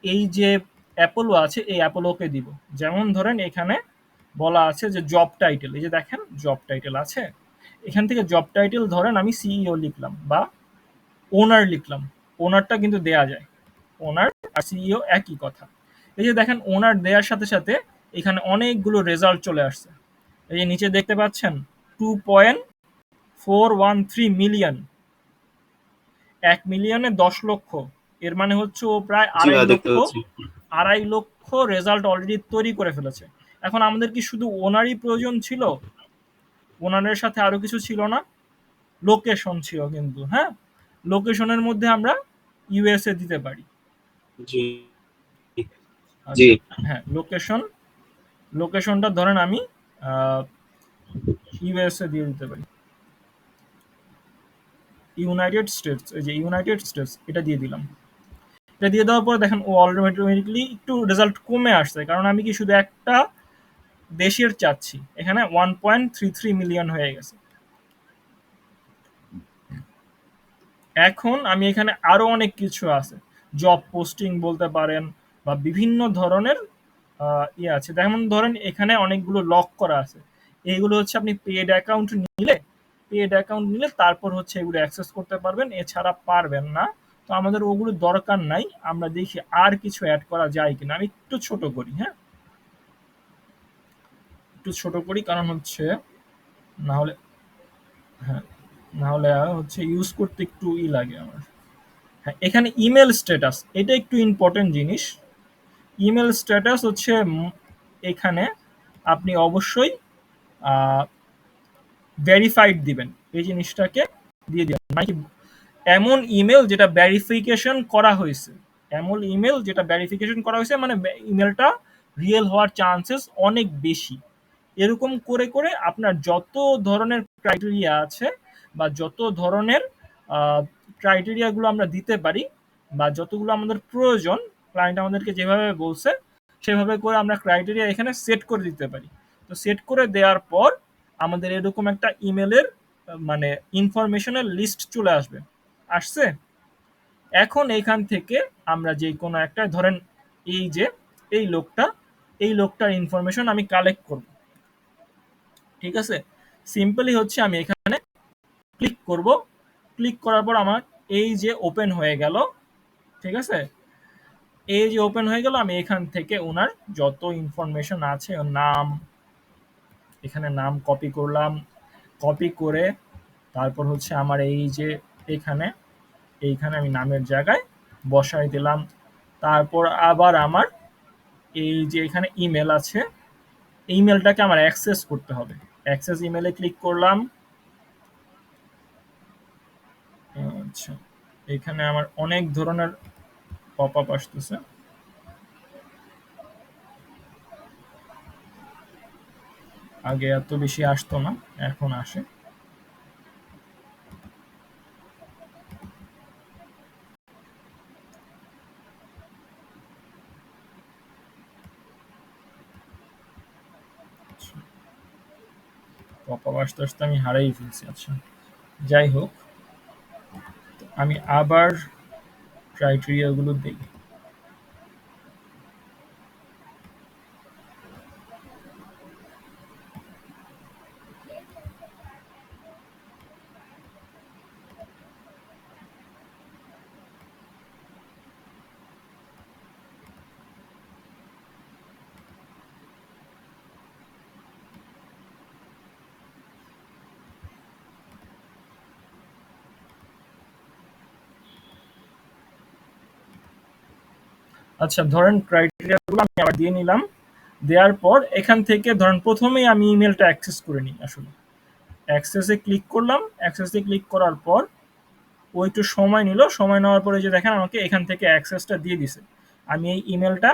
Speaker 2: এই যে অ্যাপোলো আছে এই অ্যাপোলোকে দিব। যেমন ধরেন এখানে বলা আছে যে জব টাইটেল, এই যে দেখেন জব টাইটেল আছে, এখান থেকে জব টাইটেল ধরেন আমি সিইও লিখলাম বা ওনার লিখলাম, ওনারটা কিন্তু দেয়া যায়, ওনার আর সিইও একই কথা। এই যে দেখেন ওনার দেওয়ার সাথে সাথে এখানে অনেকগুলো রেজাল্ট চলে আসছে। এই যে নিচে দেখতে পাচ্ছেন 2.413 মিলিয়ন, 1 মিলিয়নে 10 লক্ষ, এর মানে হচ্ছে ও প্রায়
Speaker 5: জি
Speaker 2: আড়াই
Speaker 5: ভাইয়া দেখতে
Speaker 2: লক্ষ
Speaker 5: পাচ্ছি।
Speaker 2: 2.5 লক্ষ রেজাল্ট অলরেডি তৈরি করে ফেলেছে। এখন আমাদের কি শুধু ওনারই প্রয়োজন ছিল? ওনারের সাথে আরো কিছু ছিল না? লোকেশন ছিল কিন্তু, হ্যাঁ, লোকেশনের মধ্যে আমরা ইউএসএ দিতে পারি।
Speaker 5: জি জি
Speaker 2: আচ্ছা, হ্যাঁ, লোকেশনটা ধরেন আমি ইউএসএ দিয়ে দিতে পারি, ইউনাইটেড স্টেটস, এই যে ইউনাইটেড স্টেটস এটা দিয়ে দিলাম। এটা দিয়ে দেওয়ার পর দেখেন ও অটোমেটিকলি একটু রেজাল্ট কমে আসছে, কারণ আমি কি শুধু একটা দেশের চাচ্ছি, এখানে 1.33 মিলিয়ন হয়ে গেছে। এখন আমি এখানে আরো অনেক কিছু আছে, জব পোস্টিং বলতে পারেন বা বিভিন্ন ধরনের ইয়ে আছে। যেমন ধরেন এখানে অনেকগুলো লক করা আছে, এইগুলো হচ্ছে আপনি পেড অ্যাকাউন্ট নিলে তারপর হচ্ছে এগুলো অ্যাক্সেস করতে পারবেন, এছাড়া পারবেন না। তো আমাদের ওগুলো দরকার নাই, আমরা দেখি আর কিছু অ্যাড করা যায় কিনা। আমি একটু ছোট করি, হ্যাঁ, একটু ছোট করি, কারণ হচ্ছে না হলে, হ্যাঁ, না হলে হচ্ছে ইউজ করতে একটু লাগে আমার। হ্যাঁ, এখানে ইমেল স্ট্যাটাস এটা একটু ইম্পর্টেন্ট জিনিস। ইমেল স্ট্যাটাস হচ্ছে এখানে আপনি অবশ্যই ভেরিফাইড দিবেন, এই জিনিসটাকে দিয়ে দিবেন, মানে কি, এমন ইমেল যেটা ভেরিফিকেশন করা হয়েছে, এমন ইমেল যেটা ভেরিফিকেশন করা হয়েছে, মানে ইমেলটা রিয়েল হওয়ার চান্সেস অনেক বেশি। এরকম করে করে আপনার যত ধরনের ক্রাইটেরিয়া আছে বা যত ধরনের ক্রাইটেরিয়াগুলো আমরা দিতে পারি বা যতগুলো আমাদের প্রয়োজন, ক্লায়েন্ট আমাদেরকে যেভাবে বলছে সেভাবে করে আমরা ক্রাইটেরিয়া এখানে সেট করে দিতে পারি। তো সেট করে দেওয়ার পর আমাদের এরকম একটা ইমেলের মানে ইনফরমেশনের লিস্ট চলে আসবে, আসছে। এখন এইখান থেকে আমরা যে কোনো একটা ধরেন এই যে এই লোকটা, এই লোকটার ইনফরমেশন আমি কালেক্ট করব, ঠিক আছে। সিম্পলি হচ্ছে আমি এখানে ক্লিক করব, ক্লিক করার পর আমার এই যে ওপেন হয়ে গেল, ঠিক আছে, এই যে ওপেন হয়ে গেল, আমি এখান থেকে ওনার যত ইনফরমেশন আছে, ওর নাম, এখানে নাম কপি করলাম, কপি করে তারপর হচ্ছে আমার এই যে এখানে, এইখানে আমি নামের জায়গায় বসাই দিলাম। তারপর আবার আমার এই যে এখানে ইমেল আছে, ইমেলটাকে আমার অ্যাক্সেস করতে হবে, অ্যাক্সেস ইমেলে ক্লিক করলাম। আচ্ছা, এখানে আমার অনেক ধরনের পপ আপ আসতেছে, আগে এত বেশি আসতো না, এখন আসে। পপ আপ আসতে আসতে আমি হারাই ফেলছি। আচ্ছা, যাই হোক, আমি আবার ক্রাইটেরিয়াগুলো দিই। আচ্ছা, ধরেন ক্রাইটেরিয়াগুলো আমি আবার দিয়ে নিলাম। দেওয়ার পর এখান থেকে ধরেন প্রথমেই আমি ইমেলটা অ্যাক্সেস করে নিই আসলে। অ্যাক্সেসে ক্লিক করলাম, অ্যাক্সেসে ক্লিক করার পর ও একটু সময় নিল, সময় নেওয়ার পরে যে দেখেন আমাকে এখান থেকে অ্যাক্সেসটা দিয়ে দিছে। আমি এই ইমেলটা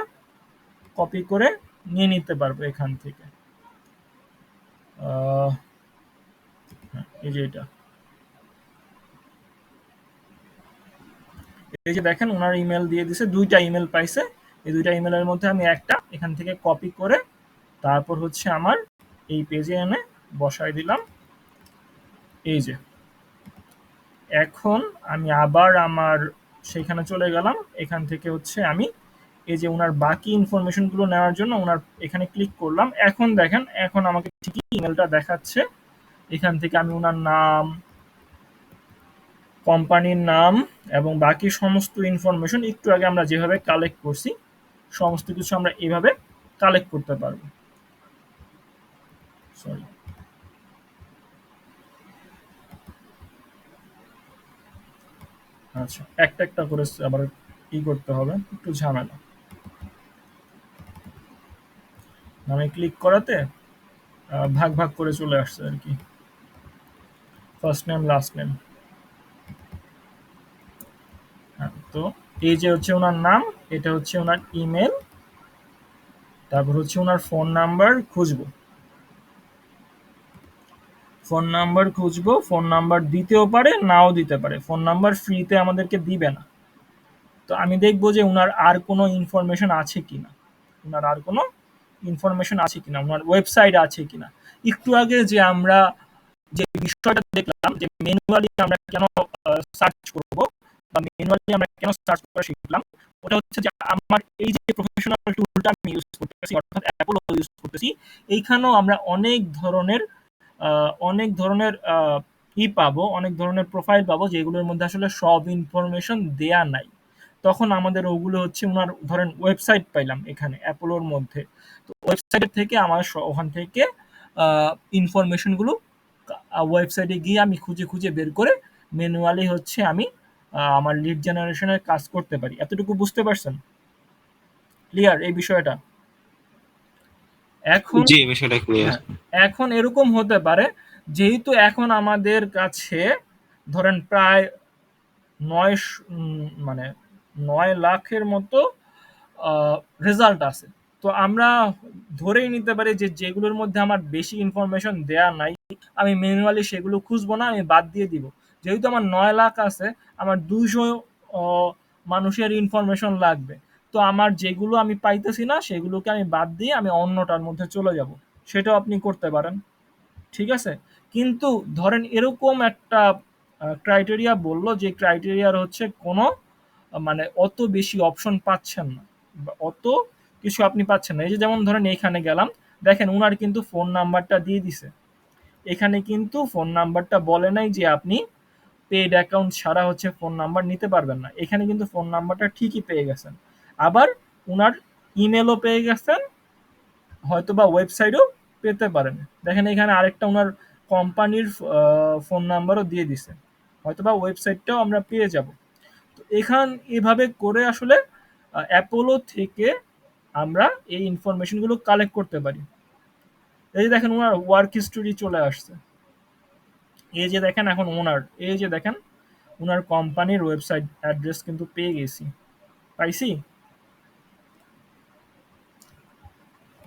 Speaker 2: কপি করে নিয়ে নিতে পারবো এখান থেকে। এই যে এটা, এই যে দেখেন ওনার ইমেল দিয়ে দিছে, 2টা ইমেল পাইছে। এই 2টা ইমেলের মধ্যে আমি একটা এখান থেকে কপি করে তারপর হচ্ছে আমার এই পেজে এনে বসাই দিলাম। এই যে এখন আমি আবার আমার সেখানে চলে গেলাম। এখান থেকে হচ্ছে আমি এই যে ওনার বাকি ইনফরমেশনগুলো নেওয়ার জন্য ওনার এখানে ক্লিক করলাম। এখন দেখেন এখন আমাকে ঠিকই ইমেলটা দেখাচ্ছে। এখান থেকে আমি ওনার নাম, কোম্পানির নাম এবং বাকি সমস্ত ইনফরমেশন একটু আগে আমরা যেভাবে কালেক্ট করছি সমস্ত কিছু আমরা এভাবে কালেক্ট করতে পারবো। সরি, আচ্ছা একটা একটা করে আবার ই করতে হবে, একটু ঝামেলা। আমি ক্লিক করাতে ভাগ ভাগ করে চলে আসছে আর কি, ফার্স্ট নেম লাস্ট নেম। তো এই যে হচ্ছে ওনার নাম, এটা হচ্ছে ওনার ইমেল, তারপর হচ্ছে ওনার ফোন নাম্বার খুঁজবো। ফোন নাম্বার খুঁজবো, ফোন নাম্বার দিতেও পারে নাও দিতে পারে, ফোন নাম্বার ফ্রিতে আমাদেরকে দিবে না। তো আমি দেখবো যে ওনার আর কোনো ইনফরমেশন আছে কিনা, ওনার আর কোনো ইনফরমেশন আছে কিনা, ওনার ওয়েবসাইট আছে কিনা। একটু আগে যে আমরা যে বিষয়টা দেখলাম যে ম্যানুয়ালি আমরা কেন সার্চ করব বা ম্যানুয়ালি আমরা কেন সার্চ করা শিখলাম, ওটা হচ্ছে যে আমার এই যে প্রফেশনাল টুলটা আমি ইউজ করতেছি অর্থাৎ অ্যাপোলো ইউজ করতেছি, এইখানেও আমরা অনেক ধরনের পাবো, অনেক ধরনের প্রোফাইল পাবো যেগুলোর মধ্যে আসলে সব ইনফরমেশন দেয়া নাই। তখন আমাদের ওগুলো হচ্ছে ওনার ধরেন ওয়েবসাইট পাইলাম এখানে অ্যাপোলোর মধ্যে, তো ওয়েবসাইট থেকে আমার ওখান থেকে ইনফরমেশনগুলো ওয়েবসাইটে গিয়ে আমি খুঁজে খুঁজে বের করে ম্যানুয়ালি হচ্ছে আমি আমার লিড জেনারেশনের কাজ করতে পারি। এতটুকু বুঝতে পারছেন? ক্লিয়ার এই বিষয়টা? এখন
Speaker 5: জি, বিষয়টা ক্লিয়ার।
Speaker 2: হ্যাঁ, এখন এরকম হতে পারে যেহেতু এখন আমাদের কাছে ধরেন প্রায় মানে 9 লাখের মতো রেজাল্ট আছে। তো আমরা ধরেই নিতে পারি যে যেগুলোর মধ্যে আমার বেশি ইনফরমেশন দেয়া নাই আমি ম্যানুয়ালি সেগুলো খুঁজবো না, আমি বাদ দিয়ে দিব। যেহেতু আমার 9 লাখ আছে, আমার 200 মানুষের ইনফরমেশন লাগবে। তো আমার যেগুলো আমি পাইতেছি না সেগুলোকে আমি বাদ দিয়ে আমি অন্যটার মধ্যে চলে যাব। সেটাও আপনি করতে পারেন। ঠিক আছে? কিন্তু ধরেন এরকম একটা ক্রাইটেরিয়া বলল যে ক্রাইটেরিয়ার হচ্ছে কোনো মানে অত বেশি অপশন পাচ্ছেন না বা অত কিছু আপনি পাচ্ছেন না। এই যে যেমন ধরেন এইখানে গেলাম, দেখেন উনার কিন্তু ফোন নাম্বারটা দিয়ে দিছে। এখানে কিন্তু ফোন নাম্বারটা বলে নাই যে আপনি পেইড অ্যাকাউন্ট ছাড়া হচ্ছে ফোন নাম্বার নিতে পারবেন না। এখানে কিন্তু ফোন নাম্বারটা ঠিকই পেয়ে গেছেন। আবার উনার ইমেলও পেয়ে গেছেন, হয়তোবা ওয়েবসাইটও পেতে পারেন। দেখেন এখানে আরেকটা উনার কোম্পানির ফোন নাম্বারও দিয়ে দিছে, হয়তোবা ওয়েবসাইটটাও আমরা পেয়ে যাব। তো এভাবে করে আসলে অ্যাপোলো থেকে আমরা এই ইনফরমেশনগুলো কালেক্ট করতে পারি। এই যে দেখেন ওনার ওয়ার্ক হিস্টোরি চলে আসছে। এই যে দেখেন এখন ওনার, এই যে দেখেন ওনার কোম্পানির ওয়েবসাইট অ্যাড্রেস কিন্তু পেয়ে গেছি, পাইছি।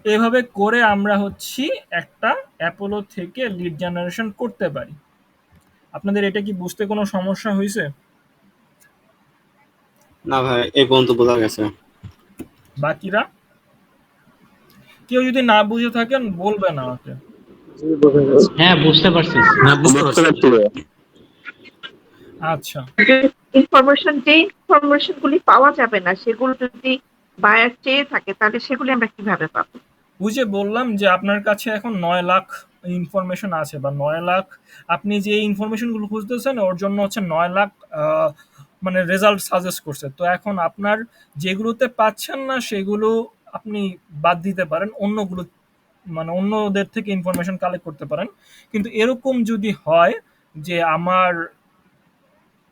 Speaker 2: এভাবে করে আমরা হচ্ছি একটা অ্যাপোলো থেকে লিড জেনারেশন করতে পারি। আপনাদের এটা কি বুঝতে কোনো সমস্যা হয়েছে?
Speaker 5: না ভাই, এই পর্যন্ত বোঝা গেছে।
Speaker 2: বাকিরা কেউ যদি না বুঝে থাকেন বলবেন আমাকে।
Speaker 1: জি, বোঝা গেছে।
Speaker 3: হ্যাঁ, বুঝতে পারছি।
Speaker 6: হ্যাঁ, বুঝতে পারছি।
Speaker 2: আচ্ছা,
Speaker 7: যে ইনফরমেশন গুলি পাওয়া যাবে না সেগুলো যদি বায়ার চেয়ে থাকে তাহলে সেগুলি আমরা কিভাবে পাবো?
Speaker 2: বুঝে বললাম যে আপনার কাছে এখন 9 লাখ ইনফরমেশন আছে বা 9 লাখ আপনি যে ইনফরমেশনগুলো খুঁজতেছেন ওর জন্য হচ্ছে 9 লাখ মানে রেজাল্ট সাজেস্ট করছে। তো এখন আপনার যেগুলোতে পাচ্ছেন না সেগুলো আপনি বাদ দিতে পারেন, অন্যগুলো মানে অন্যদের থেকে ইনফরমেশন কালেক্ট করতে পারেন। কিন্তু এরকম যদি হয় যে আমার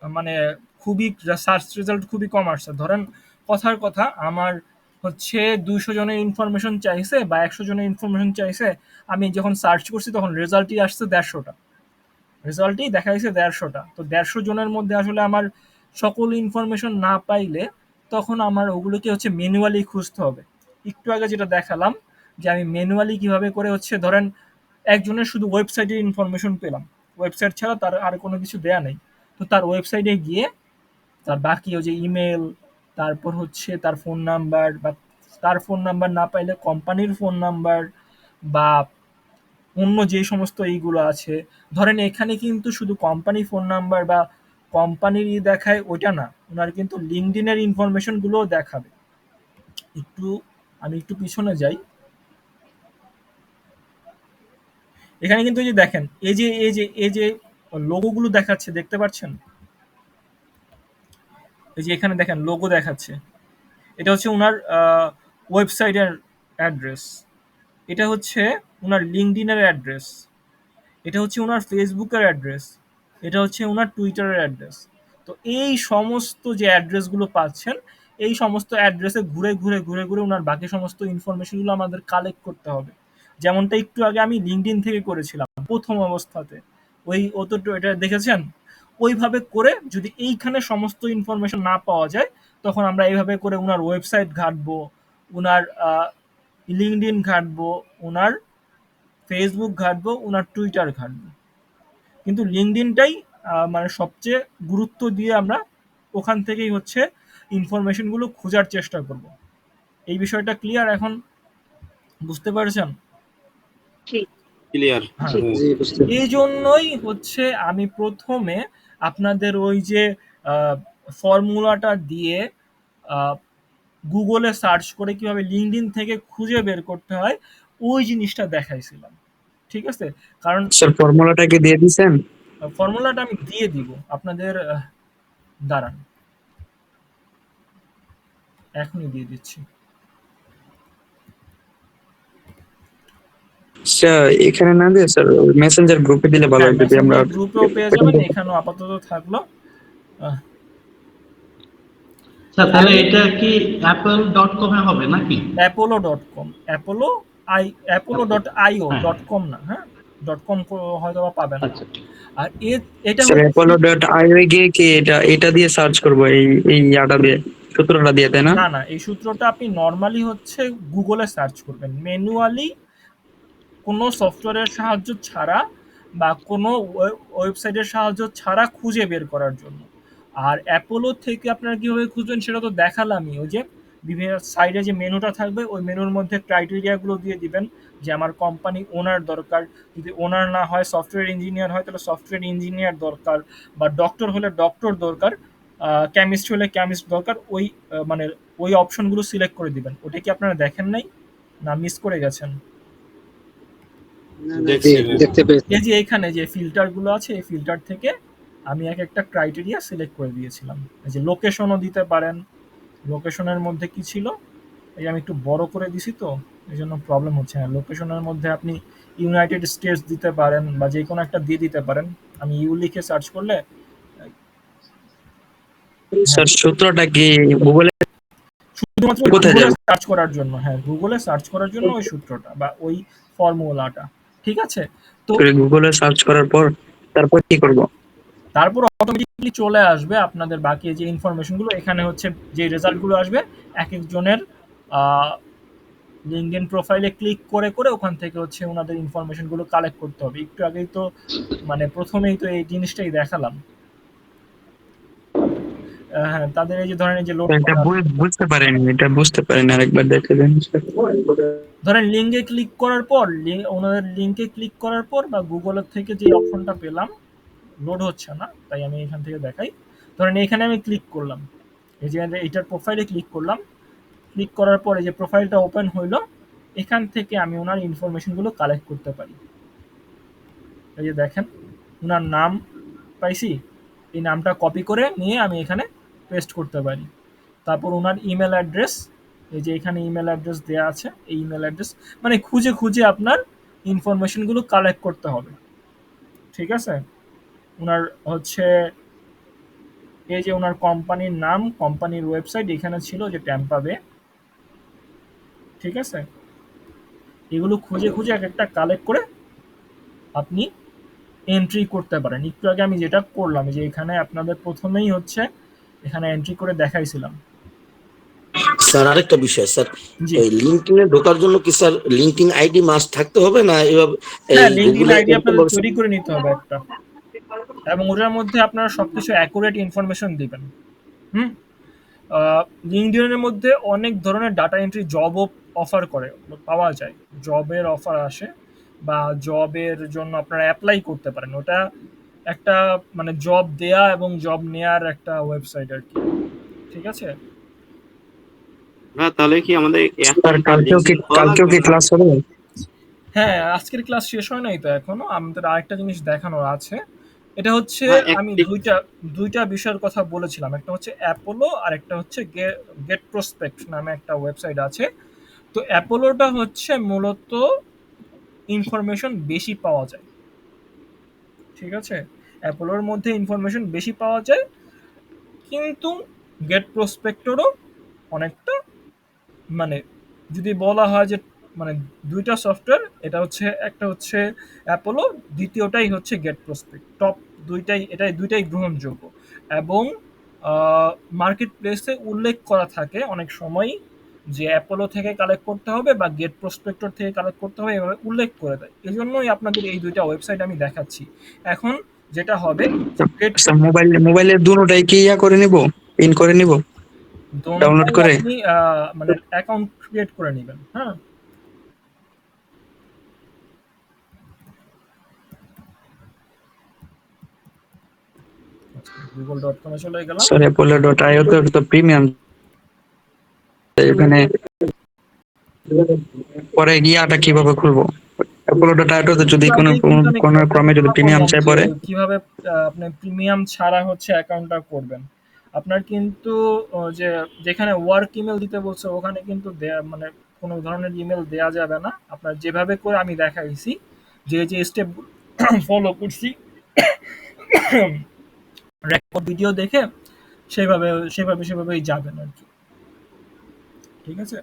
Speaker 2: মানে খুবই সার্চ রেজাল্ট খুবই কম আসছে, ধরেন কথার কথা আমার হচ্ছে 200 জনের ইনফরমেশন চাইছে বা 100 জনের ইনফরমেশন চাইছে, আমি যখন সার্চ করছি তখন রেজাল্টই আসছে 150টা, রেজাল্টেই দেখা যাচ্ছে 150টা। তো 150 জনের মধ্যে আসলে আমার সকল ইনফরমেশন না পাইলে তখন আমার ওগুলোকে হচ্ছে ম্যানুয়ালি খুঁজতে হবে। একটু আগে যেটা দেখালাম যে আমি ম্যানুয়ালি কিভাবে করে হচ্ছে ধরেন একজনের শুধু ওয়েবসাইটের ইনফরমেশন পেলাম, ওয়েবসাইট ছাড়া তার আর কোনো কিছু দেয়া নেই, তো তার ওয়েবসাইটে গিয়ে তার বাকি ওই যে ইমেল, তারপর হচ্ছে তার ফোন নাম্বার, বা তার ফোন নাম্বার না পাইলে কোম্পানির ফোন নাম্বার, বা অন্য যে সমস্ত এইগুলো আছে, ধরেন এখানে কিন্তু শুধু কোম্পানি ফোন নাম্বার বা কোম্পানির দেখায় ওইটা না, ওনার কিন্তু লিঙ্কডইনের ইনফরমেশন গুলোও দেখাবে। একটু আমি একটু পিছনে যাই, এখানে কিন্তু এই যে দেখেন এই যে লোগোগুলো দেখাচ্ছে, দেখতে পাচ্ছেন? এই যে এখানে দেখেন লোগো দেখাচ্ছে, এটা হচ্ছে ওনার ওয়েবসাইটের অ্যাড্রেস, এটা হচ্ছে ওনার লিঙ্কডইনের অ্যাড্রেস, এটা হচ্ছে ওনার ফেসবুকের অ্যাড্রেস, এটা হচ্ছে ওনার টুইটারের অ্যাড্রেস। তো এই সমস্ত যে অ্যাড্রেসগুলো পাচ্ছেন, এই সমস্ত অ্যাড্রেসে ঘুরে ঘুরে ঘুরে ঘুরে ওনার বাকি সমস্ত ইনফরমেশনগুলো আমাদের কালেক্ট করতে হবে। যেমনটা একটু আগে আমি লিঙ্কডইন থেকে করেছিলাম প্রথম অবস্থাতে, ওই অতটুকু এটা দেখেছেন, ওইভাবে করে যদি এইখানে সমস্ত ইনফরমেশন না পাওয়া যায়, তখন আমরা এইভাবে করে ওনার ওয়েবসাইট ঘাঁটবো, ওনার লিঙ্কডইন ঘাঁটবো, ওনার ফেসবুক ঘাঁটবো, ওনার টুইটার ঘাঁটবো। কিন্তু লিঙ্কডইনটাই মানে সবচেয়ে গুরুত্ব দিয়ে আমরা ওখান থেকেই হচ্ছে ইনফরমেশনগুলো খোঁজার চেষ্টা করব। এই বিষয়টা ক্লিয়ার এখন? বুঝতে পারছেন?
Speaker 7: জি
Speaker 5: ক্লিয়ার।
Speaker 2: হ্যাঁ,
Speaker 7: জি
Speaker 1: জি বুঝতে
Speaker 2: এই জন্যই হচ্ছে আমি প্রথমে আপনাদের ওই যে ফর্মুলাটা দিয়ে গুগলে সার্চ করে কিভাবে লিঙ্কডইন থেকে খুঁজে বের করতে হয় ওই জিনিসটা দেখাইছিলাম। ঠিক আছে? কারণ
Speaker 6: স্যার ফর্মুলাটা কি দিয়ে দিছেন?
Speaker 2: ফর্মুলাটা আমি দিয়ে দিব আপনাদের, দাঁড়ান এখনই দিয়ে দিচ্ছি।
Speaker 6: স্যার এখানে না দিয়ে স্যার মেসেঞ্জার গ্রুপে দিলে ভালো
Speaker 2: হ্যাঁ,
Speaker 6: হয় যদি আমরা
Speaker 2: মেসেঞ্জার গ্রুপেও পেয়ে যাবেন, এখানেও আপাতত থাকলো। আহ,
Speaker 8: স্যার তাহলে এটা কি apple.com এ হবে নাকি?
Speaker 2: apollo.com, apollo.io,
Speaker 8: হ্যাঁ
Speaker 2: .com না, হ্যাঁ, .com হয়তো বা পাবেন না।
Speaker 8: আচ্ছা ঠিক
Speaker 2: আর এটা
Speaker 6: স্যার
Speaker 2: হচ্ছে
Speaker 6: apollo.io গিয়ে কি এটা দিয়ে সার্চ করব এই ইয়াটা দিয়ে সূত্রটা দিয়ে তাই না?
Speaker 2: না না, এই সূত্রটা আপনি নর্মালি হচ্ছে গুগলে সার্চ করবেন ম্যানুয়ালি, কোনো সফটওয়্যারের সাহায্য ছাড়া বা কোনো ওয়েবসাইটের সাহায্য ছাড়া খুঁজে বের করার জন্য। আর অ্যাপোলো থেকে আপনারা কীভাবে খুঁজবেন সেটা তো দেখালামই, ওই যে বিভিন্ন সাইডে যে মেনুটা থাকবে ওই মেনুর মধ্যে ক্রাইটেরিয়াগুলো দিয়ে দিবেন যে আমার কোম্পানি ওনার দরকার, যদি ওনার না হয় সফটওয়্যার ইঞ্জিনিয়ার হয় তাহলে সফটওয়্যার ইঞ্জিনিয়ার দরকার, বা ডক্টর হলে ডক্টর দরকার, কেমিস্ট হলে কেমিস্ট দরকার, ওই মানে ওই অপশনগুলো সিলেক্ট করে দিবেন। ওটা কি আপনারা দেখেন নাই না মিস করে গেছেন?
Speaker 1: না না জি
Speaker 5: দেখছি ভাই।
Speaker 1: দেখতে পেয়েছি।
Speaker 2: এই যে এখানে যে ফিল্টারগুলো আছে এই ফিল্টার থেকে আমি এক একটা ক্রাইটেরিয়া সিলেক্ট করে দিয়েছিলাম। এই যে লোকেশনও দিতে পারেন, লোকেশনের মধ্যে কি ছিল, এই যে আমি একটু বড় করে দিছি তো এই জন্য প্রবলেম হচ্ছে। হ্যাঁ, লোকেশনের মধ্যে আপনি ইউনাইটেড স্টেটস দিতে পারেন বা যে কোনো একটা দিয়ে দিতে পারেন। আমি ইউ লিখে সার্চ করলে, হ্যাঁ,
Speaker 6: স্যার সূত্রটা কি গুগলে
Speaker 2: শুধুমাত্র
Speaker 6: কোথায়
Speaker 2: গুগলে
Speaker 6: যাব?
Speaker 2: সার্চ করার জন্য, হ্যাঁ গুগলে সার্চ করার জন্য ওই সূত্রটা বা ওই ফর্মুলাটা। ঠিক আছে? তো
Speaker 6: গুগলে সার্চ করার পর তারপর কি করব?
Speaker 2: তারপর অটোমেটিকলি চলে আসবে আপনাদের বাকি যে ইনফরমেশনগুলো, এখানে হচ্ছে যে রেজাল্টগুলো আসবে এক একজনের লিঙ্কডইন প্রোফাইলে ক্লিক করে করে ওখান থেকে হচ্ছে ওনাদের ইনফরমেশনগুলো কালেক্ট করতে হবে। একটু আগেই তো মানে প্রথমেই তো এই জিনিসটাই দেখালাম। হ্যাঁ, তাদের এই যে ধরেন এই যে লোড
Speaker 6: এটা
Speaker 2: করা,
Speaker 6: বুঝতে পারিনি আরেকবার দেখে দেন স্যার।
Speaker 2: ধরেন লিঙ্কে ক্লিক করার পর ওনাদের লিঙ্কে ক্লিক করার পর বা গুগলের থেকে যে অপশনটা পেলাম, লোড হচ্ছে না তাই আমি এখান থেকে দেখাই। ধরেন এখানে আমি ক্লিক করলাম, এই যে এইটার প্রোফাইলে ক্লিক করলাম, ক্লিক করার পরে যে প্রোফাইলটা ওপেন হইলো, এখান থেকে আমি ওনার ইনফরমেশনগুলো কালেক্ট করতে পারি। এই যে দেখেন ওনার নাম পাইছি, এই নামটা কপি করে নিয়ে আমি এখানে পেস্ট করতে পারি। তারপর ওনার ইমেল অ্যাড্রেস, এই যে এখানে ইমেল অ্যাড্রেস দেওয়া আছে, এই ইমেল অ্যাড্রেস মানে খুঁজে খুঁজে আপনার ইনফরমেশনগুলো কালেক্ট করতে হবে। ঠিক আছে? ওনার হচ্ছে এই যে ওনার কোম্পানির নাম, কোম্পানির ওয়েবসাইট এখানে ছিল যে ট্যাম্পা বে, ঠিক আছে? এগুলো খুঁজে খুঁজে এক একটা কালেক্ট করে আপনি এন্ট্রি করতে পারেন। একটু আগে আমি যেটা করলাম যে এখানে আপনাদের প্রথমেই হচ্ছে এখানে এন্ট্রি করে দেখাইছিলাম।
Speaker 9: স্যার আরেকটা বিষয় স্যার,
Speaker 2: জি।
Speaker 9: এই লিঙ্কডইনে ঢোকার জন্য কি স্যার লিঙ্কডইন আইডি মাস্ট থাকতে হবে না এভাবে এই
Speaker 2: হ্যাঁ, লিঙ্কডইন
Speaker 9: গুগলে
Speaker 2: আইডি
Speaker 9: এরকম
Speaker 2: আপনাদের
Speaker 9: ভাবে
Speaker 2: তৈরি করে নিতে হবে একটা, এবং ওটার মধ্যে আপনারা সবকিছু অ্যাকুরেট ইনফরমেশন দিবেন। হুম। লিঙ্কডইনের মধ্যে অনেক ধরনের ডাটা এন্ট্রি জবও অফার করে, পাওয়া যায়, জবের অফার আসে বা জবের জন্য আপনারা অ্যাপ্লাই করতে পারেন। ওটা একটা মানে জব দেয়া এবং জব নেয়ার একটা ওয়েবসাইট আর কি, ঠিক আছে?
Speaker 5: ভাইয়া তাহলে কি আমাদের এখন
Speaker 6: স্যার
Speaker 5: কি লিঙ্কডইন খোলা
Speaker 6: কালকেও
Speaker 5: লাগবে
Speaker 6: কি
Speaker 5: না?
Speaker 6: ক্লাস হবে?
Speaker 2: হ্যাঁ, আজকের ক্লাস শেষ হয় নাই তো এখনো, আমাদের আরেকটা জিনিস দেখানোর আছে। এটা হচ্ছে
Speaker 5: ভাই
Speaker 2: আমি দুইটা বিষয়ের কথা বলেছিলাম, একটা হচ্ছে অ্যাপোলো আর একটা হচ্ছে গেট প্রসপেক্ট নামে একটা ওয়েবসাইট আছে। তো অ্যাপোলোটা হচ্ছে মূলত ইনফরমেশন বেশি পাওয়া যায়, ঠিক আছে? অ্যাপোলোর মধ্যে ইনফরমেশন বেশি পাওয়া যায়, কিন্তু গেট প্রসপেক্টরও অনেকটা মানে যদি বলা হয় যে মানে দুইটা সফটওয়্যার, এটা হচ্ছে একটা হচ্ছে অ্যাপোলো, দ্বিতীয়টাই হচ্ছে গেট প্রসপেক্ট, টপ দুইটাই, এটাই দুইটাই গ্রহণযোগ্য। এবং মার্কেট প্লেসে উল্লেখ করা থাকে অনেক সময় যে অ্যাপোলো থেকে কালেক্ট করতে হবে বা গেট প্রসপেক্টর থেকে কালেক্ট করতে হবে, এভাবে উল্লেখ করে দেয়। এই জন্যই আপনাদের এই দুইটা ওয়েবসাইট আমি দেখাচ্ছি। এখন যেটা হবে গেট
Speaker 6: স্যার মোবাইলের দুটোটাই কি করে নিব, ইন করে নিব ডাউনলোড
Speaker 2: দোনোটাই
Speaker 6: করে?
Speaker 2: আপনি মানে অ্যাকাউন্ট ক্রিয়েট করে নেবেন। হ্যাঁ, google.com-এ চলে গেলাম।
Speaker 6: স্যার apollo.io তো প্রিমিয়াম, এখানে পরে গিয়াটা কিভাবে খুলবো? apollo.io তো যদি
Speaker 2: একটু
Speaker 6: কোনো
Speaker 2: আগেই কিন্তু আমি
Speaker 6: কোনো ক্রমে যদি
Speaker 2: কথা
Speaker 6: প্রিমিয়াম
Speaker 2: বললাম
Speaker 6: চাই
Speaker 2: যে
Speaker 6: পরে।
Speaker 2: কিভাবে আপনি প্রিমিয়াম ছাড়া হচ্ছে অ্যাকাউন্টটা করবেন। আপনার কিন্তু যে যেখানে ওয়ার্ক ইমেল দিতে বলছে ওখানে কিন্তু মানে কোনো ধরনের ইমেল দেয়া যাবে না। আপনার যেভাবে করে আমি দেখাইছি, যে স্টেপ ফলো করছি রেকর্ড ভিডিও দেখে সেভাবেই যাবেন আর কি, ঠিক আছে?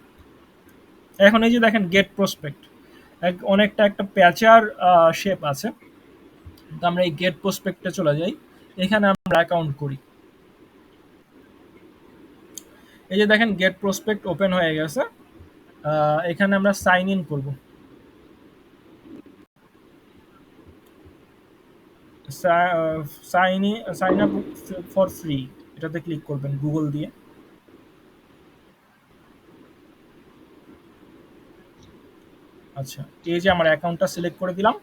Speaker 2: এখন এই যে দেখেন গেট প্রসপেক্ট অনেকটা একটা প্যাচার শেপ আছে। তো আমরা এই গেট প্রসপেক্টে চলে যাই, এখানে আমরা অ্যাকাউন্ট করি। এই যে দেখেন গেট প্রসপেক্ট ওপেন হয়ে গেছে। এখানে আমরা সাইন ইন করব। সাইন আপ ফর ফ্রি, এটাতে ক্লিক করবেন গুগল দিয়ে। আচ্ছা, এই যে আমার অ্যাকাউন্টটা সিলেক্ট করে দিলাম।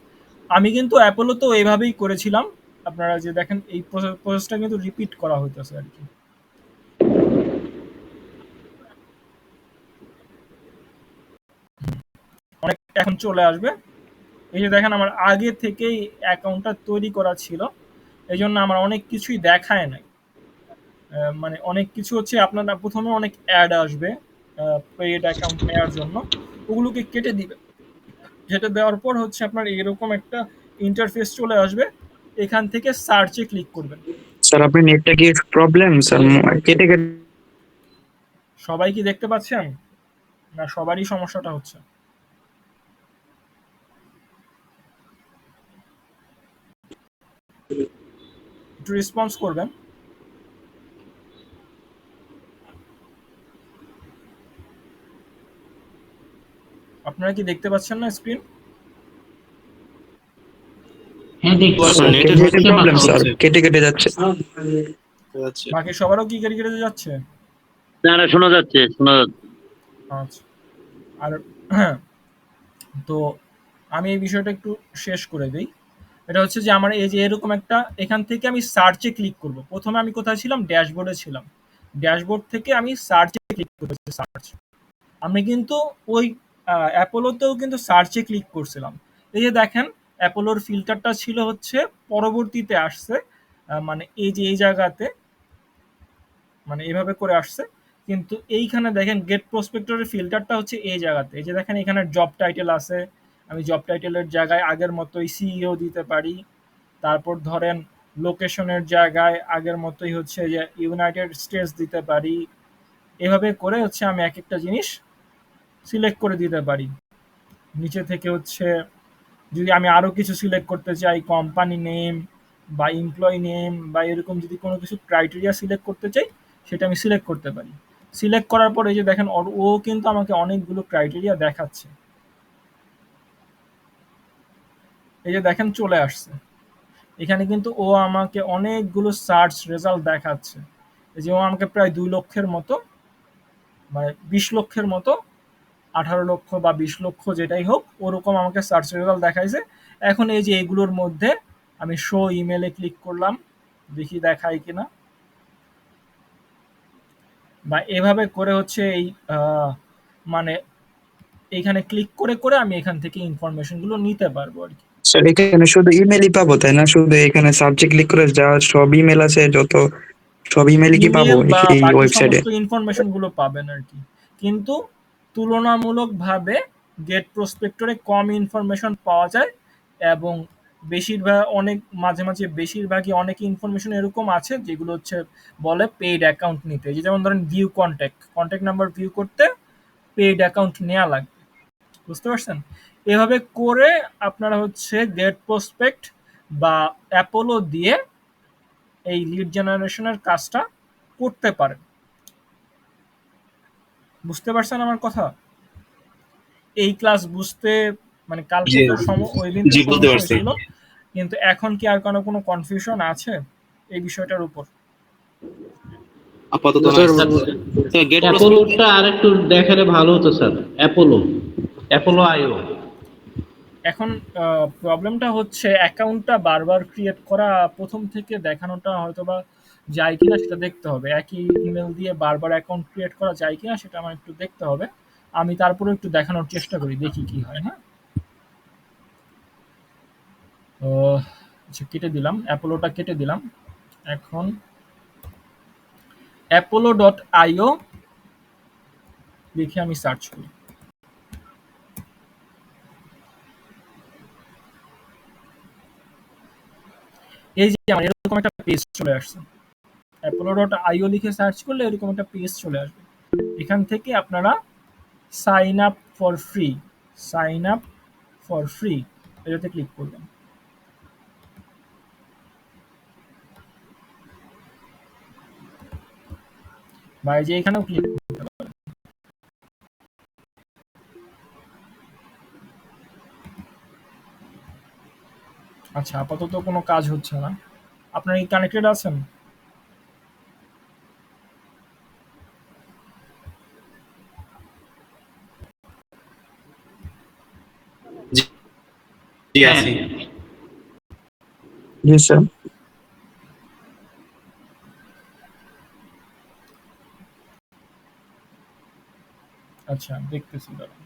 Speaker 2: আমি কিন্তু অ্যাপোলো তো এইভাবেই করেছিলাম। আপনারা যে দেখেন এই প্রসেসটা কিন্তু রিপিট করা হইতেছে আর কি। অনেকটা এখন চলে আসবে। এই যে দেখেন আমার আগে থেকেই অ্যাকাউন্টটা তৈরি করা ছিল, এই জন্য আমার অনেক কিছুই দেখায় নাই। মানে অনেক কিছু হচ্ছে আপনারা প্রথমে অনেক অ্যাড আসবে পেইড অ্যাকাউন্ট নেওয়ার জন্য, ওগুলোকে কেটে দিবে। কেটে দেওয়ার পর হচ্ছে আপনার এরকম একটা ইন্টারফেস চলে আসবে, এখান থেকে সার্চে ক্লিক করবেন।
Speaker 6: স্যার আপনি নেটটা কি প্রবলেম স্যার? কেটে কেটে
Speaker 2: সবাই কি দেখতে পাচ্ছেন, না সবারই সমস্যাটা হচ্ছে? একটু রেসপন্স করবেন। আপনারা কি দেখতে পাচ্ছেন না স্ক্রিন?
Speaker 8: হ্যাঁ দেখছি
Speaker 5: আপনার
Speaker 8: স্যার,
Speaker 5: নেটের
Speaker 6: নেটে
Speaker 8: হচ্ছে
Speaker 6: প্রবলেম
Speaker 8: মাত্র।
Speaker 6: স্যার, কেটে কেটে যাচ্ছে।
Speaker 5: যাচ্ছে।
Speaker 2: বাকি সবারও কি কেটে কেটে যাচ্ছে?
Speaker 10: না না শোনা যাচ্ছে শোনা যাচ্ছে।
Speaker 2: আচ্ছা। আর হ্যাঁ, তো আমি এই বিষয়টা একটু শেষ করে দিই। এটা হচ্ছে যে আমার এই যে এরকম একটা, এখান থেকে আমি সার্চে ক্লিক করব। প্রথমে আমি কোথায় ছিলাম? ড্যাশবোর্ডে ছিলাম। ড্যাশবোর্ড থেকে আমি সার্চে ক্লিক করেছি, সার্চ। আমি কিন্তু ওই অ্যাপোলোতেও কিন্তু সার্চে ক্লিক করছিলাম। এই যে দেখেন অ্যাপোলোর ফিল্টারটা ছিল হচ্ছে পরবর্তীতে আসছে, মানে এই যে এই জায়গাতে মানে এভাবে করে আসছে। কিন্তু এইখানে দেখেন গেট প্রসপেক্টরের ফিল্টারটা হচ্ছে এই জায়গাতে। এই যে দেখেন এখানে জব টাইটেল আছে, আমি জব টাইটেলের জায়গায় আগের মতোই সিইও দিতে পারি। তারপর ধরেন লোকেশনের জায়গায় আগের মতোই হচ্ছে যে ইউনাইটেড স্টেটস দিতে পারি। এভাবে করে হচ্ছে আমি এক একটা জিনিস সিলেক্ট করে দিতে পারি। নিচে থেকে হচ্ছে যদি আমি আরো কিছু সিলেক্ট করতে চাই, কোম্পানি নেম বা এমপ্লয়ি নেম বা এরকম যদি কোনো কিছু ক্রাইটেরিয়া সিলেক্ট করতে চাই, সেটা আমি সিলেক্ট করতে পারি। সিলেক্ট করার পরে এই যে দেখেন ও কিন্তু আমাকে অনেকগুলো ক্রাইটেরিয়া দেখাচ্ছে। এই যে দেখেন চলে আসছে। এখানে কিন্তু ও আমাকে অনেকগুলো সার্চ রেজাল্ট দেখাচ্ছে। এই যে ও আমাকে প্রায় 2 লক্ষের মতো, মানে 20 লক্ষের মতো, 18 লক্ষ বা 20 লক্ষ যেটাই হোক ওরকম আমাকে সার্চ রেজাল্ট দেখাইছে। এখন এই যে এগুলোর মধ্যে আমি শো ইমেলে ক্লিক করলাম, দেখি দেখায় কিনা। বা এভাবে করে হচ্ছে এই মানে এইখানে ক্লিক করে করে আমি এখান থেকে ইনফরমেশনগুলো নিতে পারবো আর কি।
Speaker 6: স্যার এখানে শুধু ইমেলই পাবো তাই না? শুধু এখানে সাবজেক্ট ক্লিক করে যা সব ইমেল আছে যত সব ইমেলই কি পাবো
Speaker 2: ইমেল বা
Speaker 6: এই
Speaker 2: বাকি
Speaker 6: ওয়েবসাইটে?
Speaker 2: সমস্ত ইনফরমেশন গুলো পাবেন আর কি। কিন্তু তুলনামূলকভাবে গেট প্রসপেক্টরে কম ইনফরমেশন পাওয়া যায় এবং বেশিরভাগ অনেক মাঝে মাঝে বেশিরভাগই অনেক ইনফরমেশন এরকম আছে যেগুলো হচ্ছে বলে পেইড অ্যাকাউন্ট নিতে। যে যেমন ধরেন ভিউ কন্ট্যাক্ট নাম্বার ভিউ করতে পেইড অ্যাকাউন্ট নেওয়া লাগবে। বুঝতে পারছেন? এভাবে করে আপনারা হচ্ছে গেট প্রসপেক্ট বা অ্যাপোলো দিয়ে এই লিড জেনারেশনের কাজটা করতে পারেন। বুঝতে পারছেন আমার কথা? এই ক্লাস বুঝতে মানে কালকে
Speaker 5: জি
Speaker 2: তো ওই দিন তো
Speaker 5: জি বুঝতে
Speaker 2: সমস্যা
Speaker 5: পারছি।
Speaker 2: হয়েছিল, কিন্তু এখন কি আর কোনো কনফিউশন আছে এই বিষয়টার উপর?
Speaker 5: আপাতত
Speaker 1: না
Speaker 5: নাই
Speaker 1: স্যার,
Speaker 5: স্যার। গেট প্রসপেক্ট
Speaker 8: অ্যাপোলোটা আর একটু দেখালে ভালো হতো স্যার। অ্যাপোলো আইও।
Speaker 2: এখন প্রবলেমটা হচ্ছে অ্যাকাউন্টটা বারবার ক্রিয়েট করা, প্রথম থেকে দেখানোটা হয়তোবা যায় কিনা সেটা দেখতে হবে। একই ইমেল দিয়ে বারবার অ্যাকাউন্ট ক্রিয়েট করা যায় কিনা সেটা আমার একটু দেখতে হবে। আমি তারপরে একটু দেখানোর চেষ্টা করি, দেখি কি হয়। হ্যাঁ, আচ্ছা কেটে দিলাম, অ্যাপোলোটা কেটে দিলাম। এখন apollo.io লিখে আমি সার্চ করি। এই যে আমার এরকম একটা পেজ চলে আসছে। apollo.io লিখে সার্চ করলে এরকম একটা পেজ চলে আসবে। এখান থেকে আপনারা sign up for free, sign up for free এটাতে ক্লিক করবেন। বা এই যে এখানেও ক্লিক। আচ্ছা, আপাতত কোনো কাজ হচ্ছে না। আপনারা কি কানেক্টেড আছেন?
Speaker 5: জি জি
Speaker 8: হ্যাঁ।
Speaker 5: আছি।
Speaker 6: জি স্যার।
Speaker 2: আচ্ছা, দেখতেছি দাঁড়ান।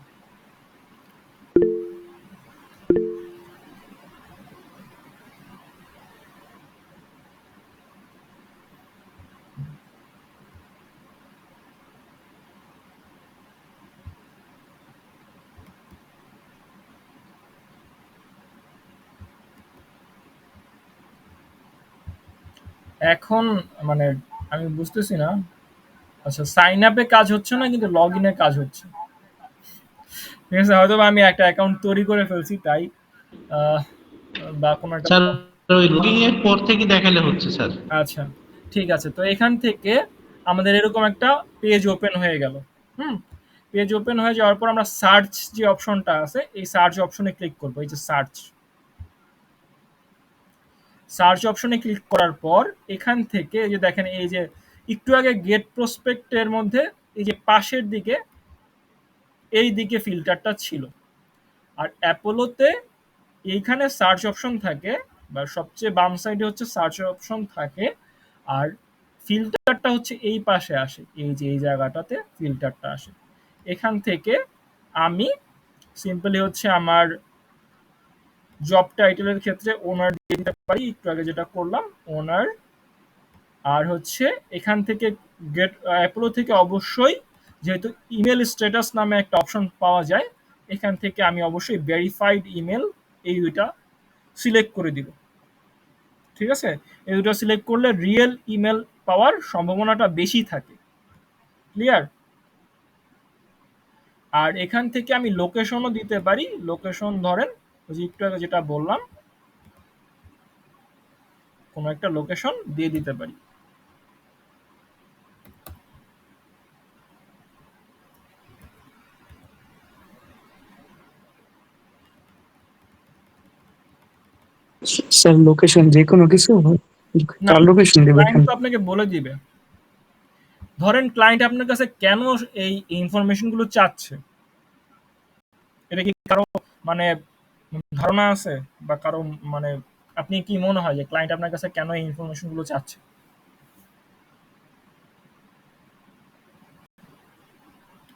Speaker 2: এখন মানে আমি বুঝতেছি না। আচ্ছা, সাইন আপে কাজ হচ্ছে না কিন্তু লগ ইনে কাজ হচ্ছে। ঠিক আছে, হয়তো বা আমি একটা অ্যাকাউন্ট তৈরি করে ফেলছি তাই, আহ, বা কোনো একটা।
Speaker 8: স্যার ওই লগইন এর পর থেকে দেখালে হচ্ছে স্যার।
Speaker 2: আচ্ছা, ঠিক আছে। তো এখান থেকে আমাদের এরকম একটা পেজ ওপেন হয়ে গেল। হুম, পেজ ওপেন হয়ে যাওয়ার পর আমরা সার্চ যে অপশনটা আছে এই সার্চ অপশনে ক্লিক করবো। এই যে সার্চ অপশনে ক্লিক করার পর এখান থেকে এই যে দেখেন এই যে একটু আগে গেট প্রসপেক্টের মধ্যে এই যে পাশের দিকে এই দিকে ফিল্টারটা ছিল, আর অ্যাপোলোতে এইখানে সার্চ অপশন থাকে, বা সবচেয়ে বাম সাইডে হচ্ছে সার্চ অপশন থাকে, আর ফিল্টারটা হচ্ছে এই পাশে আসে। এই যে এই জায়গাটাতে ফিল্টারটা আসে। এখান থেকে আমি সিম্পলি হচ্ছে আমার জব টাইটেলের ক্ষেত্রে ওনার দিয়ে দিতে পারি, একটু আগে যেটা করলাম ওনার। আর হচ্ছে এখান থেকে গেট অ্যাপোলো থেকে অবশ্যই যেহেতু ইমেল স্ট্যাটাস নামে একটা অপশন পাওয়া যায়, এখান থেকে আমি অবশ্যই ভেরিফাইড ইমেল এই দুইটা সিলেক্ট করে দিব। ঠিক আছে? এই দুটো সিলেক্ট করলে রিয়েল ইমেল পাওয়ার সম্ভাবনাটা বেশি থাকে। ক্লিয়ার? আর এখান থেকে আমি লোকেশনও দিতে পারি। লোকেশন ধরেন ওই যে একটু আগে যেটা বললাম, কোনো একটা লোকেশন দিয়ে দিতে পারি।
Speaker 6: স্যার লোকেশন যে কোনো কিছু
Speaker 2: না,
Speaker 6: কার লোকেশন দিবে
Speaker 2: ক্লায়েন্ট
Speaker 6: এখানে?
Speaker 2: তো আপনাকে বলে দিবে। ধরেন ক্লায়েন্ট আপনার কাছে কেন এই ইনফরমেশন গুলো চাচ্ছে, এটা কি কারো মানে ধারণা আছে, বা কারো মানে আপনি কি মনে হয় যে ক্লায়েন্ট আপনার কাছে কেন এই ইনফরমেশন গুলো চাচ্ছে?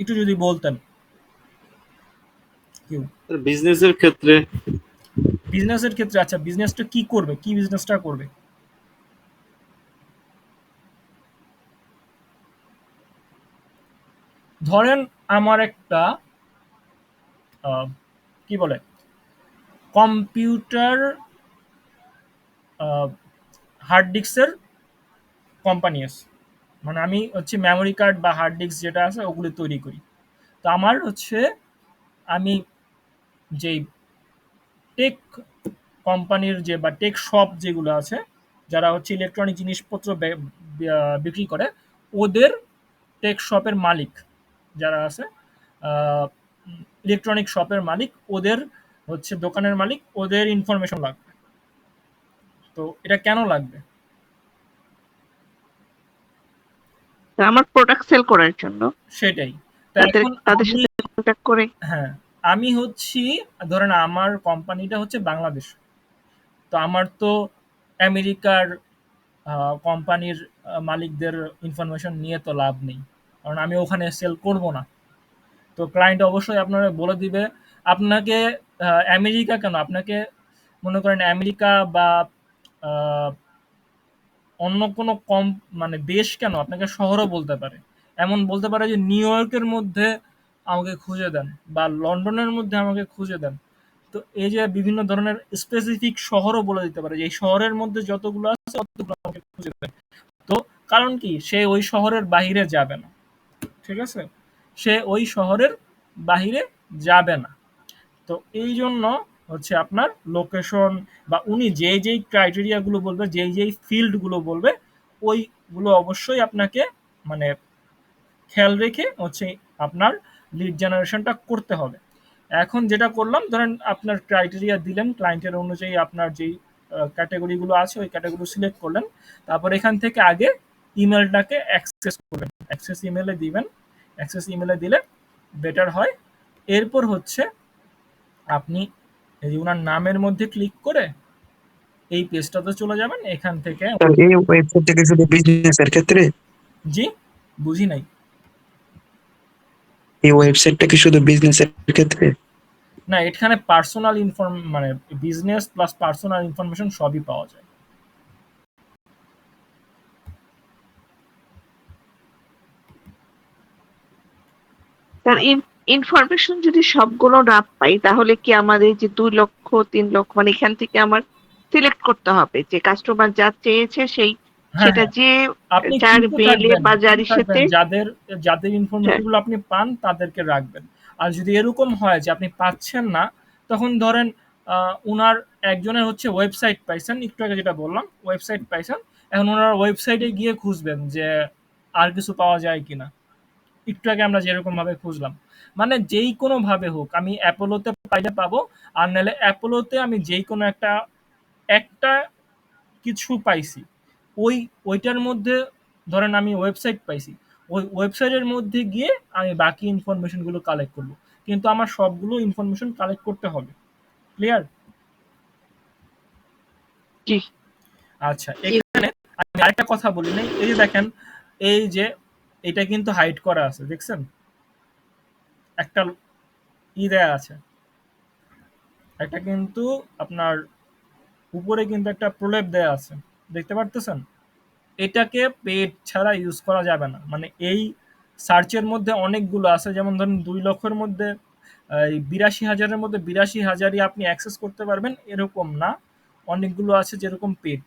Speaker 2: একটু যদি বলতেন কেউ।
Speaker 5: বিজনেসের ক্ষেত্রে।
Speaker 2: বিজনেসের ক্ষেত্রে? আচ্ছা, বিজনেসটা কি করবে, কি বিজনেসটা করবে? ধরেন আমার একটা কি বলে কম্পিউটার হার্ড ডিস্কের কোম্পানি আছে, মানে আমি হচ্ছে মেমোরি কার্ড বা হার্ড ডিস্ক যেটা আছে ওগুলো তৈরি করি। তো আমার হচ্ছে আমি যেই টেক কোম্পানির যে বা টেক শপ যেগুলো আছে, যারা হচ্ছে ইলেকট্রনিক জিনিসপত্র বিক্রি করে, ওদের টেক শপের মালিক যারা আছে, ইলেকট্রনিক শপের মালিক, ওদের হচ্ছে দোকানের মালিক, ওদের ইনফরমেশন লাগবে। তো এটা কেন লাগবে?
Speaker 7: তা আমার প্রোডাক্ট সেল করার জন্য
Speaker 2: সেটাই। তো
Speaker 7: তাদের
Speaker 2: এখন
Speaker 7: তাদের
Speaker 2: আমি,
Speaker 7: সাথে কন্ট্যাক্ট করে।
Speaker 2: হ্যাঁ, আমি হচ্ছি, ধরেন আমার কোম্পানিটা হচ্ছে বাংলাদেশ, তো আমার তো আমেরিকার কোম্পানির মালিকদের ইনফরমেশন নিয়ে তো লাভ নেই, কারণ আমি ওখানে সেল করব না। তো ক্লায়েন্ট অবশ্যই আপনারা বলে দিবে আপনাকে, আমেরিকা কেন, আপনাকে মনে করেন আমেরিকা বা আহ, অন্য কোনো মানে দেশ কেন, আপনাকে শহরও বলতে পারে। এমন বলতে পারে যে নিউ ইয়র্কের মধ্যে আমাকে খুঁজে দেন, বা লন্ডনের মধ্যে আমাকে খুঁজে দেন। তো এই যে বিভিন্ন ধরনের স্পেসিফিক শহরও বলে দিতে পারে যে এই শহরের মধ্যে যতগুলো আছে ততগুলো আমাকে খুঁজে দেন। তো কারণ কি, সে ওই শহরের বাহিরে যাবে না। ঠিক আছে? সে ওই শহরের বাহিরে যাবে না। তো এই জন্য হচ্ছে আপনার লোকেশন, বা উনি যেই ক্রাইটেরিয়া গুলো বলবে, যেই ফিল্ড গুলো বলবে, ওইগুলো অবশ্যই আপনাকে মানে খেয়াল রেখে হচ্ছে আপনার লিড জেনারেশনটা করতে হবে। এখন যেটা করলাম, ধরেন আপনার ক্রাইটেরিয়া দিলেন, ক্লায়েন্টের অনুযায়ী আপনার যেই ক্যাটাগরিগুলো আছে ওই ক্যাটাগরি সিলেক্ট করলেন। তারপর এখান থেকে আগে ইমেলটাকে অ্যাক্সেস করবেন, অ্যাক্সেস ইমেলে দিবেন। অ্যাক্সেস ইমেলে দিলে বেটার হয়। এরপর হচ্ছে আপনি এই যে উনার নামের মধ্যে ক্লিক করে এই পেজটাতে চলে যাবেন। এখান থেকে,
Speaker 6: স্যার এই ওয়েবসাইট থেকে শুধু বিজনেসের ক্ষেত্রে?
Speaker 2: জি, বুঝি নাই।
Speaker 6: এই ওয়েবসাইটটা কি শুধু বিজনেসের ক্ষেত্রে?
Speaker 2: না, এখানে পার্সোনাল মানে বিজনেস প্লাস পার্সোনাল ইনফরমেশন সবই পাওয়া যায়।
Speaker 7: তার ইনফরমেশন যদি সবগুলো না পাই তাহলে কি আমাদের যে 2 লক্ষ 3 লক্ষ মানে এখান থেকে আমার সিলেক্ট করতে হবে যে কাস্টমার যা চেয়েছে সেই
Speaker 2: হ্যাঁ,
Speaker 7: সেটা
Speaker 2: হ্যাঁ,
Speaker 7: যে
Speaker 2: আপনি
Speaker 7: যার
Speaker 2: চুপও
Speaker 7: মেলে
Speaker 2: থাকবেন,
Speaker 7: বা
Speaker 2: চুপ
Speaker 7: যার
Speaker 2: থাকবেন,
Speaker 7: সাথে
Speaker 2: যাদের যাদের ইনফরমেশন গুলো আপনি পান তাদেরকে রাখবেন। আর যদি এরকম হয় যে আপনি পাচ্ছেন না, তখন ধরেন উনার একজনের হচ্ছে ওয়েবসাইট পাইছেন, একটু আগে যেটা বললাম ওয়েবসাইট পাইছেন, এখন ওনার ওয়েবসাইটে গিয়ে খুঁজবেন যে আর কিছু পাওয়া যায় কিনা। একটু আগে আমরা যেরকম ভাবে খুঁজলাম, মানে যেই কোনো ভাবে হোক, আমি অ্যাপোলোতে পাইলে পাবো, আর নাহলে অ্যাপোলোতে আমি যেই কোনো একটা একটা কিছু পাইছি, ওইটার মধ্যে ধরেন আমি ওয়েবসাইট পাইছি, ওই ওয়েবসাইটের মধ্যে গিয়ে আমি বাকি ইনফরমেশন গুলো কালেক্ট করব, কিন্তু আমার সবগুলো ইনফরমেশন কালেক্ট করতে হবে। ক্লিয়ার?
Speaker 7: জি
Speaker 2: আচ্ছা, এখানে আমি আরেকটা কথা বলি নাই, এই যে দেখেন, এই যে এটা কিন্তু হাইড করা আছে, দেখছেন একটা দেয়া আছে, একটা কিন্তু আপনার উপরে কিন্তু একটা প্রলেপ দেয়া আছে, দেখতে পারতেছেন? এটাকে পেড ছাড়া ইউজ করা যাবে না। মানে এই সার্চের মধ্যে অনেকগুলো আছে, যেমন ধরুন 2 লক্ষের মধ্যে এই 82,000-এর মধ্যে 82,000-ই আপনি অ্যাক্সেস করতে পারবেন এরকম না, অনেকগুলো আছে যেরকম পেড।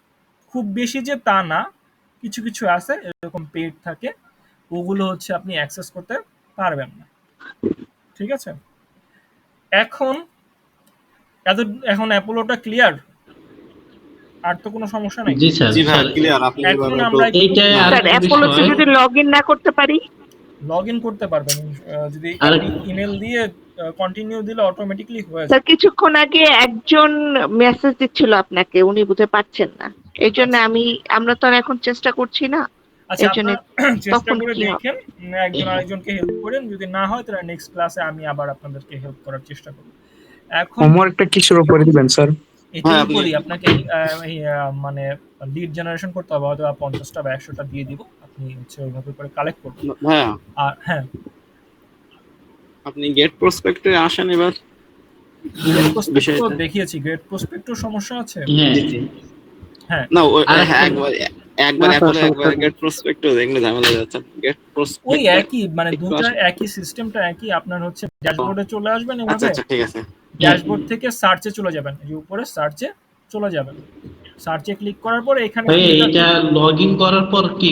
Speaker 2: খুব বেশি যে তা না, কিছু কিছু আছে এরকম পেইড থাকে, ওগুলো হচ্ছে আপনি অ্যাক্সেস করতে পারবেন না। ঠিক আছে, এখন এত এখন অ্যাপোলোটা ক্লিয়ার, আর তো কোনো সমস্যা নাই।
Speaker 8: জি স্যার
Speaker 5: জি ভাইয়া
Speaker 8: স্যার
Speaker 5: ক্লিয়ার, আপনি
Speaker 2: এখন
Speaker 5: এবার একটু
Speaker 2: আমরা একটু
Speaker 8: এইটা
Speaker 7: স্যার
Speaker 8: আরেকটা
Speaker 7: অ্যাপোলোতে
Speaker 8: বিষয়
Speaker 7: যদি লগ ইন না করতে পারি?
Speaker 2: লগ ইন করতে পারবেন, যদি
Speaker 8: আরেক
Speaker 2: আপনি ইমেল দিয়ে কন্টিনিউ দিলে অটোমেটিকলি হয়ে
Speaker 7: স্যার
Speaker 2: যায়।
Speaker 7: কিছুক্ষণ আগে একজন মেসেজ দিচ্ছিল আপনাকে, উনি বুঝতে পারছেন না, এই জন্য
Speaker 2: আচ্ছা
Speaker 7: আমরা তো আর এখন চেষ্টা করছি না,
Speaker 2: আচ্ছা,
Speaker 7: এর জন্য
Speaker 2: আপনারা চেষ্টা
Speaker 7: তখন
Speaker 2: করে
Speaker 7: কি হবে?
Speaker 2: দেখেন, একজন আরেকজনকে হেল্প করেন, যদি না হয় তাহলে নেক্সট ক্লাসে আমি আবার আপনাদেরকে হেল্প করার চেষ্টা করব। এখন
Speaker 6: হোমওয়ার্কটা কিসের উপরে দিবেন স্যার?
Speaker 2: এটার
Speaker 5: হ্যাঁ আপনি
Speaker 2: উপরই আপনাকে মানে লিড জেনারেশন করতে হবে, হয়তো 50টা বা 100টা দিয়ে দিব, আপনি হচ্ছে ওইভাবে করে কালেক্ট করবেন।
Speaker 5: ভাইয়া
Speaker 2: আর হ্যাঁ,
Speaker 5: আপনি গেট প্রসপেক্টে আসেন এবার
Speaker 2: গ্রেড প্রসপেক্ট তো
Speaker 5: বিষয়টা।
Speaker 2: দেখিয়েছি, গ্রেড প্রসপেক্টও সমস্যা আছে।
Speaker 8: হ্যাঁ
Speaker 5: জি জি,
Speaker 2: হ্যাঁ,
Speaker 5: না ওই হ্যাঁ,
Speaker 8: আরেকটা
Speaker 5: একবার একবার
Speaker 1: না স্যার,
Speaker 5: অ্যাপলে
Speaker 1: সমস্যা
Speaker 5: একবার
Speaker 1: নেই।
Speaker 5: গেট প্রসপেক্টও দেখলে ঝামেলা হয়ে যাচ্ছে। গেট
Speaker 2: ওই
Speaker 5: প্রসপেক্টে
Speaker 2: একই, মানে
Speaker 5: একটু
Speaker 2: দুটার
Speaker 5: আসেন।
Speaker 2: একই, সিস্টেমটা একই। আপনার হচ্ছে
Speaker 5: ও,
Speaker 2: ড্যাশবোর্ডে চলে আসবেন,
Speaker 5: আচ্ছা
Speaker 2: এভাবে
Speaker 5: আচ্ছা ঠিক আছে।
Speaker 8: হ্যাঁ
Speaker 2: ড্যাশবোর্ড থেকে সার্চে চলে যাবেন, এই যে উপরে সার্চে চলে যাবেন, সার্চে ক্লিক করার পরে এখানে
Speaker 8: ভাই
Speaker 2: ফিল্টার
Speaker 8: এইটা
Speaker 2: করবেন।
Speaker 8: লগ ইন করার পর কি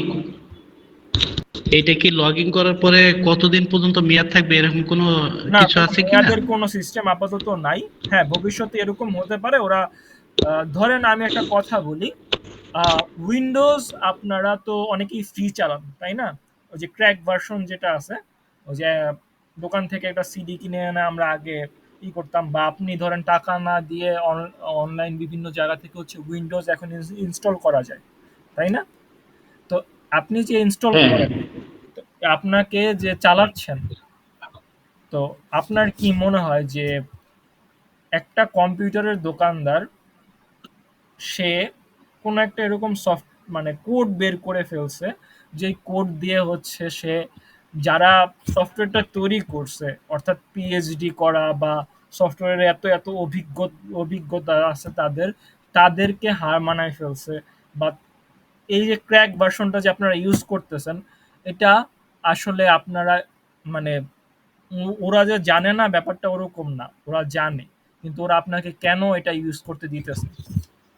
Speaker 8: এইটা কি লগ ইন করার পরে কতদিন পর্যন্ত মেয়াদ থাকবে এরকম কোনো
Speaker 2: না,
Speaker 8: কিছু
Speaker 2: কোনো
Speaker 8: আছে কি না?
Speaker 2: মেয়াদের কোনো সিস্টেম আপাতত নাই। হ্যাঁ, ভবিষ্যতে এরকম হতে পারে। ওরা ধরেন আমি একটা কথা বলি, উইন্ডোজ আপনারা তো অনেকেই ফ্রি চালান, তাই না? ওই যে ক্র্যাক ভার্সন যেটা আছে, ওই যে দোকান থেকে একটা সিডি কিনে এনে আমরা আগে করতাম, বা আপনি ধরেন টাকা না দিয়ে অনলাইন বিভিন্ন জায়গা থেকে হচ্ছে উইন্ডোজ এখন ইনস্টল করা যায়, তাই না? তো আপনি যে ইনস্টল
Speaker 8: হ্যাঁ
Speaker 2: করেন, তো আপনাকে যে চালাচ্ছেন, তো আপনার কি মনে হয় যে একটা কম্পিউটারের দোকানদার, সে কোনো একটা এরকম মানে কোড বের করে ফেলছে, যেই কোড দিয়ে হচ্ছে সে যারা সফটওয়্যারটা তৈরি করছে, অর্থাৎ পিএইচডি করা বা সফটওয়্যারে এত এত অভিজ্ঞতা আছে তাদের, তাদেরকে হার মানায় ফেলছে, বা এই যে ক্র্যাক ভার্সনটা যে আপনারা ইউজ করতেছেন, এটা আসলে আপনারা মানে ওরা যে জানে না ব্যাপারটা ওরকম না, ওরা জানে, কিন্তু ওরা আপনাকে কেন এটা ইউজ করতে দিতেছে,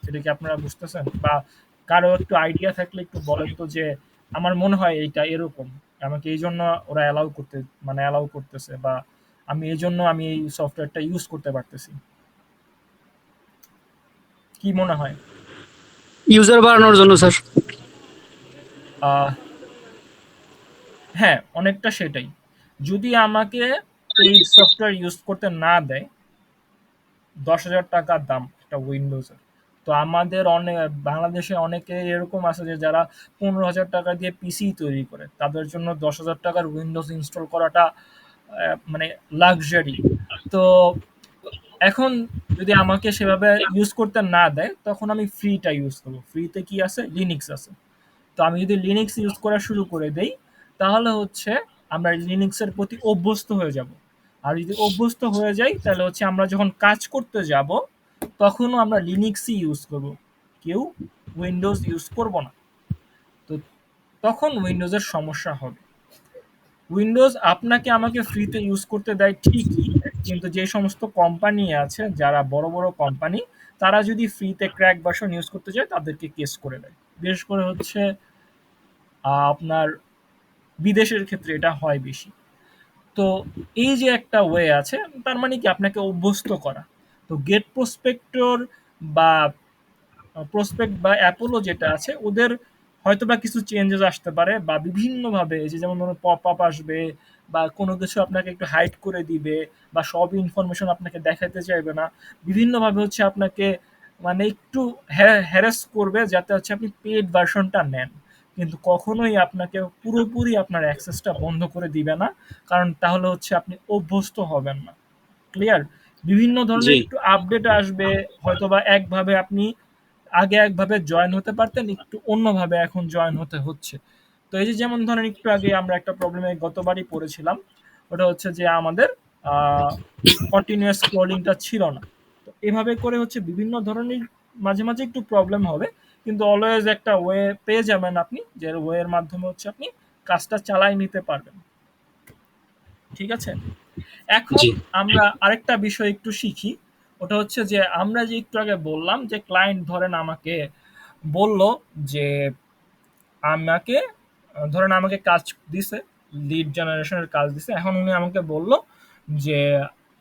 Speaker 2: এটা কি আপনারা বুঝতেছেন? বা কারো একটু আইডিয়া থাকলে একটু বলেন তো, যে আমার মনে হয় এইটা এরকম, আমাকে এই জন্য ওরা অ্যালাউ করতেছে, বা আমি এই জন্য আমি এই সফটওয়্যারটা ইউজ করতে পারতেছি। কি মনে হয়?
Speaker 1: ইউজার বাড়ানোর জন্য স্যার।
Speaker 2: আহ হ্যাঁ, অনেকটা সেটাই। যদি আমাকে পেইড সফটওয়্যার ইউজ করতে না দেয়, 10,000 টাকা দাম একটা উইন্ডোজের, তো আমাদের অনেক বাংলাদেশে অনেকে এরকম আছে যে যারা 15,000 টাকা দিয়ে পিসি তৈরি করে, তাদের জন্য 10,000 টাকার উইন্ডোজ ইনস্টল করাটা মানে লাক্সারি। তো এখন যদি আমাকে সেভাবে ইউজ করতে না দেয়, তখন আমি ফ্রিটা ইউজ করবো। ফ্রিতে কি আছে? লিনিক্স আছে। তো আমি যদি লিনাক্স ইউজ করা শুরু করে দেই, তাহলে হচ্ছে আমরা লিনাক্সের প্রতি অভ্যস্ত হয়ে যাব। আর যদি অভ্যস্ত হয়ে যাই, তাহলে হচ্ছে আমরা যখন কাজ করতে যাব, তখনও আমরা লিনাক্সই ইউজ করব, কেউ উইন্ডোজ ইউজ করব না। তো তখন উইন্ডোজের সমস্যা হবে। উইন্ডোজ আপনাকে আমাকে ফ্রিতে ইউজ করতে দেয় ঠিকই, কিন্তু যে সমস্ত কোম্পানি আছে, যারা বড় বড় কোম্পানি, তারা যদি ফ্রিতে ক্র্যাক ভার্সন ইউজ করতে যায়, তাদেরকে কেস করে দেয়। বিশেষ করে হচ্ছে আপনার বিদেশের ক্ষেত্রে এটা হয় বেশি। তো এই যে একটা ওয়ে আছে, তার মানে কি আপনাকে অভ্যস্ত করা। তো গেট প্রসপেক্টর বা প্রসপেক্ট বা অ্যাপোলো যেটা আছে, ওদের হয়তোবা কিছু চেঞ্জেস আসতে পারে, বা বিভিন্নভাবে, এই যে যেমন ধরুন পপ আপ আসবে, বা কোনো কিছু আপনাকে একটু হাইড করে দিবে, বা সব ইনফরমেশন আপনাকে দেখাতে চাইবে না, বিভিন্নভাবে হচ্ছে আপনাকে মানে একটু হ্যারাস করবে, যাতে হচ্ছে আপনি পেড ভার্সনটা নেন। কিন্তু কখনোই আপনাকে পুরোপুরি আপনার অ্যাক্সেসটা বন্ধ করে দিবে না, কারণ তাহলে হচ্ছে আপনি অভ্যস্ত হবেন না। ক্লিয়ার? বিভিন্ন
Speaker 5: জি
Speaker 2: ধরনের একটু আপডেট আসবে, হয়তোবা একভাবে আপনি আগে একভাবে জয়েন হতে পারতেন, একটু অন্যভাবে এখন জয়েন হতে হচ্ছে। তো এই যে যেমন ধরেন একটু আগে আমরা একটা প্রবলেমে গতবারই পড়েছিলাম, ওটা হচ্ছে যে আমাদের কন্টিনিউয়াস স্ক্রলিংটা ছিল না। তো এভাবে করে হচ্ছে বিভিন্ন ধরনের মাঝে মাঝে একটু প্রবলেম হবে, কিন্তু অলওয়েজ একটা ওয়ে পেয়ে যাবেন আপনি, যে ওয়ের মাধ্যমে হচ্ছে আপনি কাজটা চালাই নিতে পারবেন। ঠিক আছে, এখন
Speaker 5: জি
Speaker 2: আমরা আরেকটা বিষয় একটু শিখি। ওটা হচ্ছে যে আমরা যে একটু আগে বললাম যে ক্লায়েন্ট ধরেন আমাকে বলল যে আমাকে ধরেন আমাকে কাজ দিছে, লিড জেনারেশনের কাজ দিছে। এখন উনি আমাকে বলল যে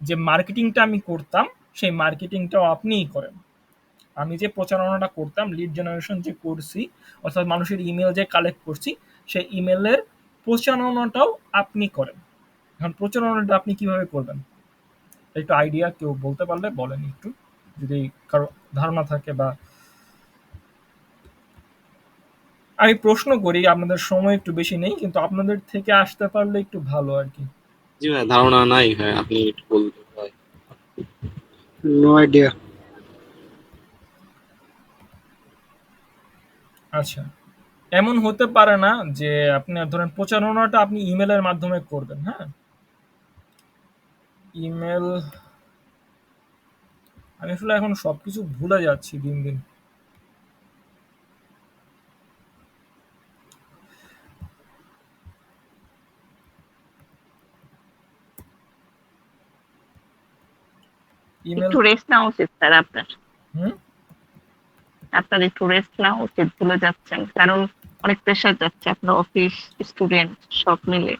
Speaker 2: যে মার্কেটিংটা আমি করতাম সেই মার্কেটিংটাও আপনিই করেন। আমি যে প্রচারণাটা করতাম, লিড জেনারেশন যে করছি, অর্থাৎ মানুষের ইমেল যে কালেক্ট করছি, সেই ইমেলের প্রচারণাটাও আপনি করেন। এখন প্রচারণাটা আপনি কিভাবে করবেন, একটু আইডিয়া কেউ বলতে পারলে বলেন একটু, যদি কারো ধারণা থাকে। বা আমি প্রশ্ন করি, আপনাদের সময় একটু বেশি নেই, কিন্তু আপনাদের থেকে আসতে পারলে একটু ভালো আর কি।
Speaker 5: জি ভাই, ধারণা নাই ভাই, আপনি একটু বলতে ভাই।
Speaker 1: No idea.
Speaker 2: আচ্ছা, এমন হতে পারে না যে আপনি ধরেন প্রচারণাটা আপনি ইমেলের মাধ্যমে করবেন? হ্যাঁ, ইমেল, আমি আসলে এখন সবকিছু ভুলে যাচ্ছি দিন দিন। ইমেল,
Speaker 7: একটু রেস্ট নেওয়া উচিত স্যার আপনার।
Speaker 2: হুম,
Speaker 7: আপনার একটু রেস্ট নেওয়া উচিত, ভুলে যাচ্ছেন, কারণ অনেক প্রেশার যাচ্ছে আপনার অফিস, স্টুডেন্ট সব মিলে।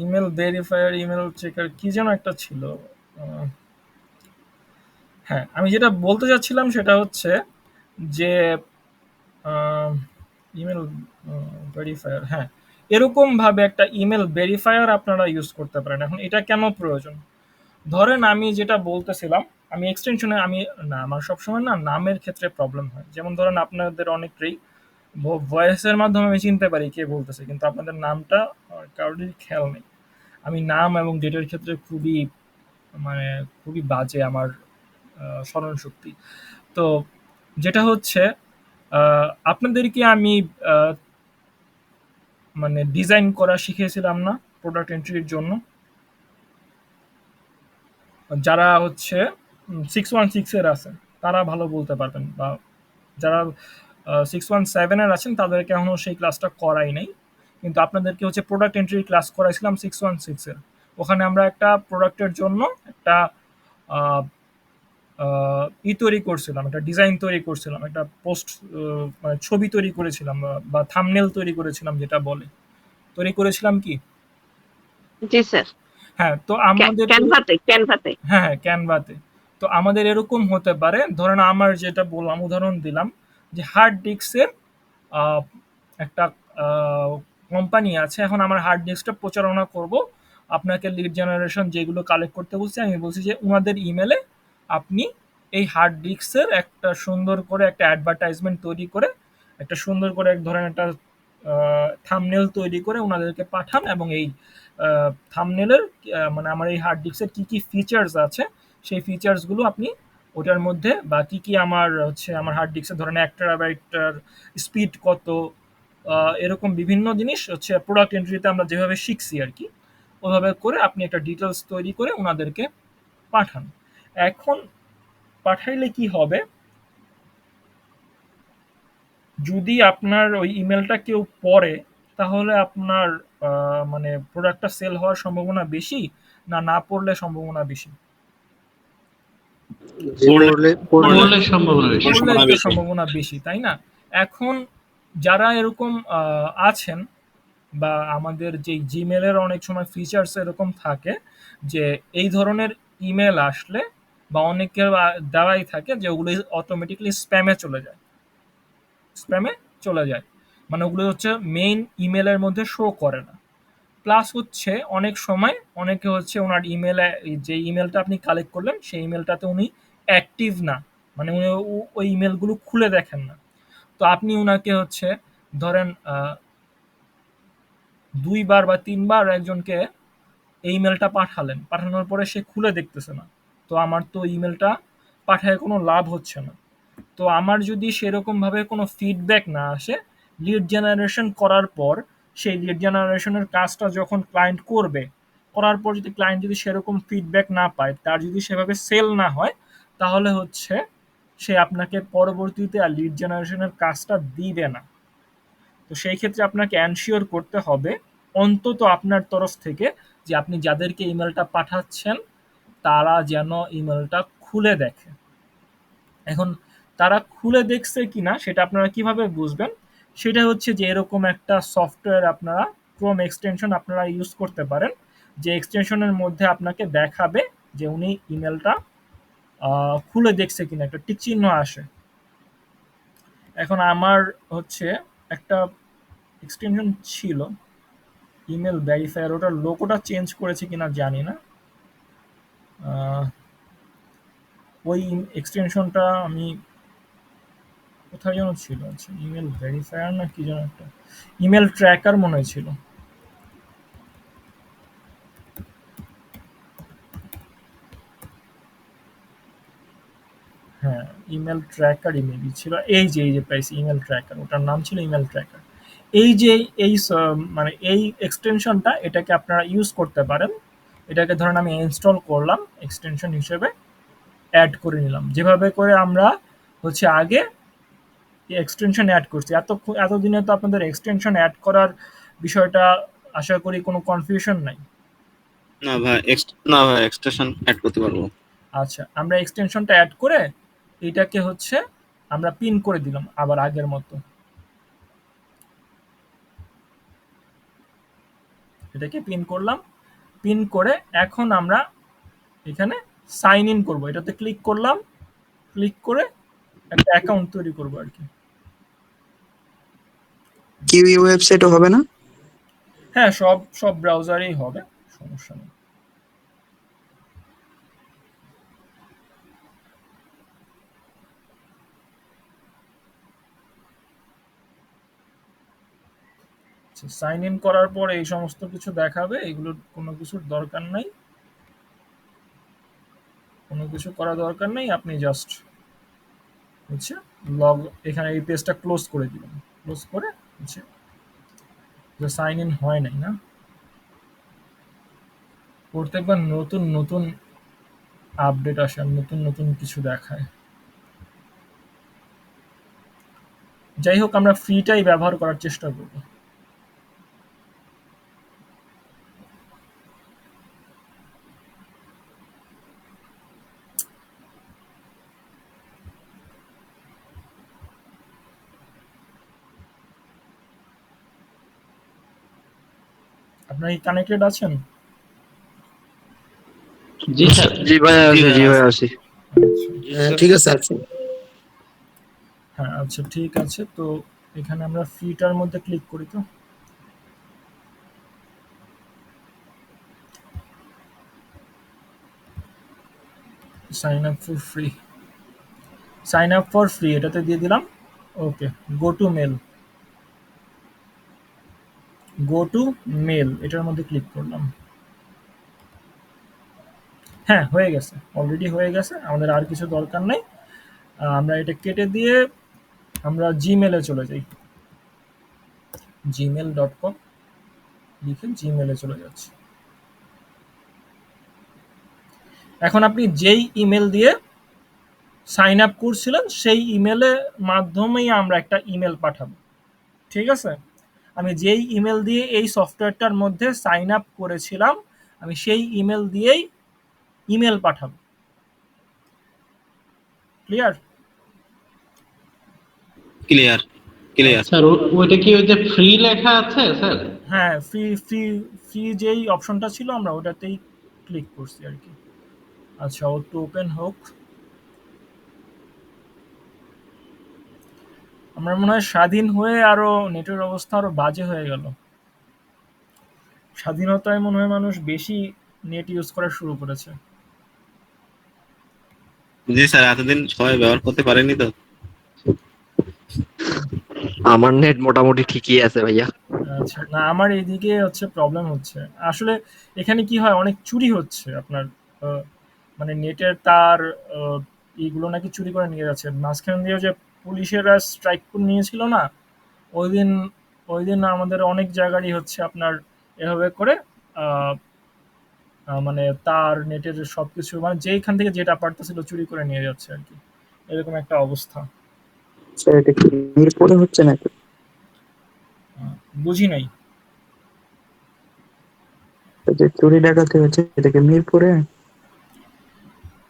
Speaker 2: ইমেল ভেরিফায়ার, ইমেল চেকার, কি যেন একটা ছিল। আহ, হ্যাঁ, আমি যেটা বলতে চাচ্ছিলাম সেটা হচ্ছে যে ইমেল ভেরিফায়ার, হ্যাঁ, এরকম ভাবে একটা ইমেল ভেরিফায়ার আপনারা ইউজ করতে পারেন। এখন এটা কেন প্রয়োজন? ধরেন আমি যেটা বলতেছিলাম, আমি এক্সটেনশনে আমি না, আমার সবসময় না নামের ক্ষেত্রে প্রবলেম হয়। যেমন ধরেন আপনাদের অনেকেই ভয়েসের মাধ্যমে আমি চিনতে পারি কে বলতেছে, কিন্তু আপনাদের নামটা কারোরই খেয়াল নেই। আমি নাম এবং ডেটের ক্ষেত্রে খুবই মানে খুবই বাজে আমার স্মরণ শক্তি। তো যেটা হচ্ছে আপনাদেরকে আমি আহ, মানে ডিজাইন করা শিখিয়েছিলাম না প্রোডাক্ট এন্ট্রির জন্য? যারা হচ্ছে 616 এর আছে তারা ভালো বলতে পারবেন, বা যারা 617 এর আছেন তাদেরকে এখনো সেই ক্লাসটা করাই নাই। কিন্তু আপনাদেরকে হচ্ছে প্রোডাক্ট এন্ট্রি ক্লাস করাইছিলাম 616 এর। ওখানে আমরা একটা প্রোডাক্টের জন্য একটা আহ, তৈরি করছিলাম, একটা ডিজাইন তৈরি করছিলাম, একটা পোস্ট মানে ছবি তৈরি করেছিলাম, বা থাম্বনেল তৈরি করেছিলাম যেটা বলে, তৈরি করেছিলাম কি?
Speaker 7: জি স্যার।
Speaker 2: হ্যাঁ, তো আমাদের
Speaker 7: ক্যানভাতে, ক্যানভাতে।
Speaker 2: হ্যাঁ, হ্যাঁ, ক্যানভাতে। তো আমাদের এরকম হতে পারে, ধরেন আমার যেটা বললাম, উদাহরণ দিলাম যে হার্ড ডিস্কের একটা কোম্পানি আছে। এখন আমার হার্ড ডিস্কটা প্রচারণা করব, আপনাকে লিড জেনারেশন যেগুলো কালেক্ট করতে বলছি, আমি বলছি যে উনাদের ইমেলে আপনি এই হার্ড ডিস্কের একটা সুন্দর করে একটা অ্যাডভার্টাইজমেন্ট তৈরি করে, একটা সুন্দর করে এক ধরনের একটা থাম্বনেল তৈরি করে উনাদেরকে পাঠান, এবং এই থাম্বনেলের মানে আমার এই হার্ড ডিস্কের কি কি ফিচার্স আছে সেই ফিচার্সগুলো আপনি ওটার মধ্যে, বা কি কি আমার হচ্ছে আমার হার্ড ডিস্কে ধরেন 1 টেরাবাইটের স্পিড কত, এরকম বিভিন্ন জিনিস হচ্ছে প্রোডাক্ট এন্ট্রিতে আমরা যেভাবে শিখছি আর কি, ওভাবে করে আপনি একটা ডিটেলস তৈরি করে ওনাদেরকে পাঠান। এখন পাঠাইলে কি হবে, যদি আপনার ওই ইমেলটা কেউ পড়ে, তাহলে আপনার মানে প্রোডাক্টটা সেল হওয়ার সম্ভাবনা বেশি, না না পড়লে সম্ভাবনা বেশি?
Speaker 1: যে পড়লে পড়লে
Speaker 8: পড়লে সম্ভাবনা বেশি।
Speaker 2: পড়লেই তো সম্ভাবনা বেশি, তাই না? এখন যারা এরকম আছেন, বা আমাদের যে জিমেলের অনেক সময় ফিচার্স এরকম থাকে যে এই ধরনের ইমেল আসলে, বা অনেকের দেওয়াই থাকে যে ওগুলো অটোমেটিক্যালি স্প্যামে চলে যায়, স্প্যামে চলে যায়, মানে ওগুলো হচ্ছে মেইন ইমেলের মধ্যে শো করে না। প্লাস হচ্ছে অনেক সময় অনেকে হচ্ছে ওনার ইমেলে, যে ইমেলটা আপনি কালেক্ট করলেন সেই ইমেলটাতে উনি অ্যাক্টিভ না, মানে উনি ওই ইমেলগুলো খুলে দেখেন না। তো আপনি উনাকে হচ্ছে ধরেন 2 বার বা 3 বার একজনকে এই ইমেলটা পাঠালেন, পাঠানোর পরে সে খুলে দেখতেছে না, তো আমার তো ইমেলটা পাঠায় কোনো লাভ হচ্ছে না। তো আমার যদি সেরকমভাবে কোনো ফিডব্যাক না আসে, লিড জেনারেশন করার পর, সেই লিড জেনারেশনের কাজটা যখন ক্লায়েন্ট করবে, করার পর যদি ক্লায়েন্ট যদি সেরকম ফিডব্যাক না পায়, তার যদি সেভাবে সেল না হয়, তাহলে হচ্ছে সে আপনাকে পরবর্তীতে আর লিড জেনারেশনের কাজটা দিবে না। তো সেই ক্ষেত্রে আপনাকে এনশিওর করতে হবে অন্তত আপনার তরফ থেকে যে আপনি যাদেরকে ইমেলটা পাঠাচ্ছেন তারা যেন ইমেলটা খুলে দেখে। এখন তারা খুলে দেখছে কিনা সেটা আপনারা কিভাবে বুঝবেন? সেটা হচ্ছে যে এরকম একটা সফটওয়্যার আপনারা ক্রোম এক্সটেনশন আপনারা ইউজ করতে পারেন, যে এক্সটেনশনের মধ্যে আপনাকে দেখাবে যে উনি ইমেলটা খুলে দেখছে কিনা, একটা টিক চিহ্ন আসে। এখন আমার হচ্ছে একটা এক্সটেনশন ছিল ইমেল ভেরিফায়ার, ওটার লোগোটা চেঞ্জ করেছে কিনা জানি না। ওই এক্সটেনশনটা আমি কোথায় যেন ছিল, আচ্ছা ইমেল ভেরিফায়ার না কি যেন একটা, ইমেল ট্র্যাকার মনে হয়েছিল। হ্যাঁ, ইমেল ট্র্যাকার ইমেলই ছিল, এই যে পাইছি ইমেল ট্র্যাকার, ওটার নাম ছিল ইমেল ট্র্যাকার। এই যে মানে এই এক্সটেনশনটা এটাকে আপনারা ইউজ করতে পারেন। এটাকে ধরেন আমি ইনস্টল করলাম এক্সটেনশন হিসেবে, অ্যাড করে নিলাম, যেভাবে করে আমরা হচ্ছে আগে এক্সটেনশন অ্যাড করছি। এতদিনে তো আপনাদের এক্সটেনশন অ্যাড করার বিষয়টা আশা করি কোনো কনফিউশন নাই।
Speaker 5: না ভাই এক্সটেনশন অ্যাড করতে পারবো।
Speaker 2: আচ্ছা, আমরা এক্সটেনশনটা অ্যাড করে এটাকে হচ্ছে আমরা পিন করে দিলাম আবার আগের মতো। এটাকে পিন করলাম, পিন করে এখন আমরা এখানে সাইন ইন করবো, এটাতে ক্লিক করলাম, ক্লিক করে একটা অ্যাকাউন্ট তৈরি করবো আর কি।
Speaker 6: কিউই ওয়েবসাইটও হবে না?
Speaker 2: হ্যাঁ, সব ব্রাউজারেই হবে, সমস্যা নেই। সাইন ইন করার পর এই সমস্ত কিছু দেখাবে, এগুলোর কোনো কিছুর দরকার নাই, কোনো কিছু করা দরকার নেই। আপনি জাস্ট হচ্ছে এখানে এই পেজটা ক্লোজ করে দিবেন, ক্লোজ করে হচ্ছে যে সাইন ইন হয় নাই না, প্রত্যেকবার নতুন নতুন আপডেট আসে আর নতুন নতুন কিছু দেখায়। যাই হোক, আমরা ফ্রিটাই ব্যবহার করার চেষ্টা করব। আপনারা কি কানেক্টেড আছেন?
Speaker 8: জি স্যার।
Speaker 4: জি ভাই আছি, জি ভাই আছি।
Speaker 9: ঠিক আছে আচ্ছা।
Speaker 2: হ্যাঁ, আচ্ছা ঠিক আছে। তো এখানে আমরা ফ্রিটার মধ্যে ক্লিক করি, তো sign up for free, sign up for free এটাতে দিয়ে দিলাম। Okay, go to mail, go to mail এটার মধ্যে ক্লিক করলাম। হ্যাঁ, হয়ে গেছে, অলরেডি হয়ে গেছে, আমাদের আর কিছু দরকার নেই। আমরা এটা কেটে দিয়ে আমরা জিমেলে চলে যাই, gmail.com লিখে জিমেলে চলে যাচ্ছি। এখন আপনি যেই ইমেল দিয়ে সাইন আপ করছিলেন সেই ইমেলের মাধ্যমেই আমরা একটা ইমেল পাঠাবো, ঠিক আছে? আমি যেই ইমেল দিয়ে এই সফটওয়্যারটার মধ্যে সাইন আপ করেছিলাম, আমি সেই ইমেল দিয়েই ইমেল পাঠাবো। ক্লিয়ার?
Speaker 5: Clear clear.
Speaker 8: স্যার ওইটা কি ওই যে ফ্রি লেখা আছে স্যার?
Speaker 2: হ্যাঁ, ফ্রি ফ্রি ফ্রি যেই অপশনটা ছিল আমরা ওটাতেই ক্লিক করছি আর কি। আচ্ছা, ও তো ওপেন হোক। আমরা মনে হয় স্বাধীন হয়ে আরো নেটের অবস্থা আরো বাজে হয়ে গেল। স্বাধীনতায় মনে হয় মানুষ বেশি নেট ইউজ করা শুরু করেছে।
Speaker 5: জি স্যার, এতদিন সবাই ব্যবহার করতে পারেনি তো।
Speaker 4: আমার নেট মোটামুটি ঠিকই আছে ভাইয়া।
Speaker 2: আচ্ছা, না আমার এইদিকে হচ্ছে প্রবলেম হচ্ছে আসলে। এখানে কি হয়, অনেক চুরি হচ্ছে আপনার, আহ, মানে নেটের তার, এইগুলো নাকি চুরি করে নিয়ে যাচ্ছে। মাঝখান দিয়ে যে পুলিশেরা স্ট্রাইক করে নিয়েছিল না, ওই দিন ওই দিন আমাদের অনেক জায়গারই হচ্ছে আপনার এভাবে করে আহ, মানে তার নেটের সবকিছু মানে যেইখান থেকে যেটা পারতেছিল চুরি করে নিয়ে যাচ্ছে আর কি, এরকম একটা অবস্থা।
Speaker 6: স্যার এটা কি মিরপুরে হচ্ছে নাকি?
Speaker 2: বুঝি নাই।
Speaker 6: এই যে চুরি ডাকাতি হচ্ছে এটা কি মিরপুরে?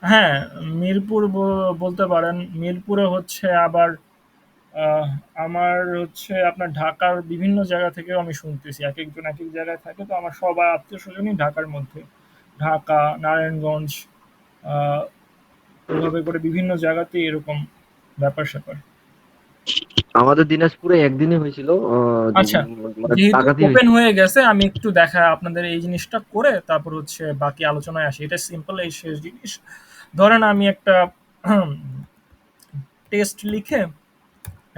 Speaker 2: হ্যাঁ, মিরপুর বলতে পারেন। মিরপুরে হচ্ছে আবার আহ, আমার হচ্ছে আপনার ঢাকার বিভিন্ন জায়গা থেকেও আমি শুনতেছি, এক একজন এক এক জায়গায় থাকে, তো আমার সবাই আত্মীয় স্বজনই ঢাকার মধ্যে। ঢাকা, নারায়ণগঞ্জ, আহ, ওইভাবে করে বিভিন্ন জায়গাতে এরকম ব্যাপার স্যাপার।
Speaker 4: আমাদের দিনাজপুরে একদিনই হয়েছিল,
Speaker 2: আচ্ছা,
Speaker 4: মানে
Speaker 2: যেহেতু
Speaker 4: ডাকাতি
Speaker 2: ওপেন
Speaker 4: হয়েছিল।
Speaker 2: হয়ে গেছে আমি একটু দেখা আপনাদের এই জিনিসটা করে তারপর হচ্ছে বাকি আলোচনায় আসি। এটা সিম্পল, এই শেষ জিনিস। ধরেন আমি একটা টেস্ট লিখে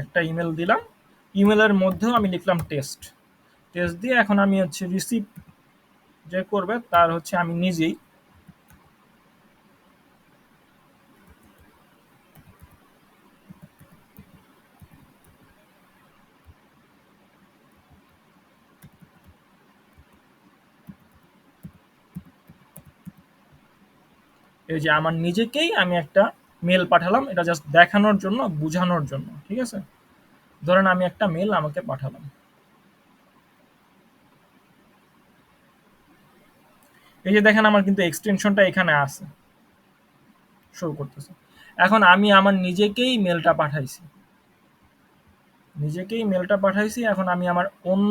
Speaker 2: একটা ইমেল দিলাম, ইমেলের মধ্যেও আমি লিখলাম টেস্ট। টেস্ট দিয়ে এখন আমি হচ্ছে রিসিভ যে করবে তার হচ্ছে আমি নিজেই এই যে আমার নিজেকেই আমি একটা মেল পাঠালাম, এটা জাস্ট দেখানোর জন্য, বোঝানোর জন্য, ঠিক আছে? ধরেন আমি একটা মেল আমাকে পাঠালাম, এই যে দেখেন আমার কিন্তু এক্সটেনশনটা এখানে আছে, শো করতেছে। এখন আমি আমার নিজেকেই মেলটা পাঠাইছি, নিজেকেই মেলটা পাঠাইছি। এখন আমি আমার অন্য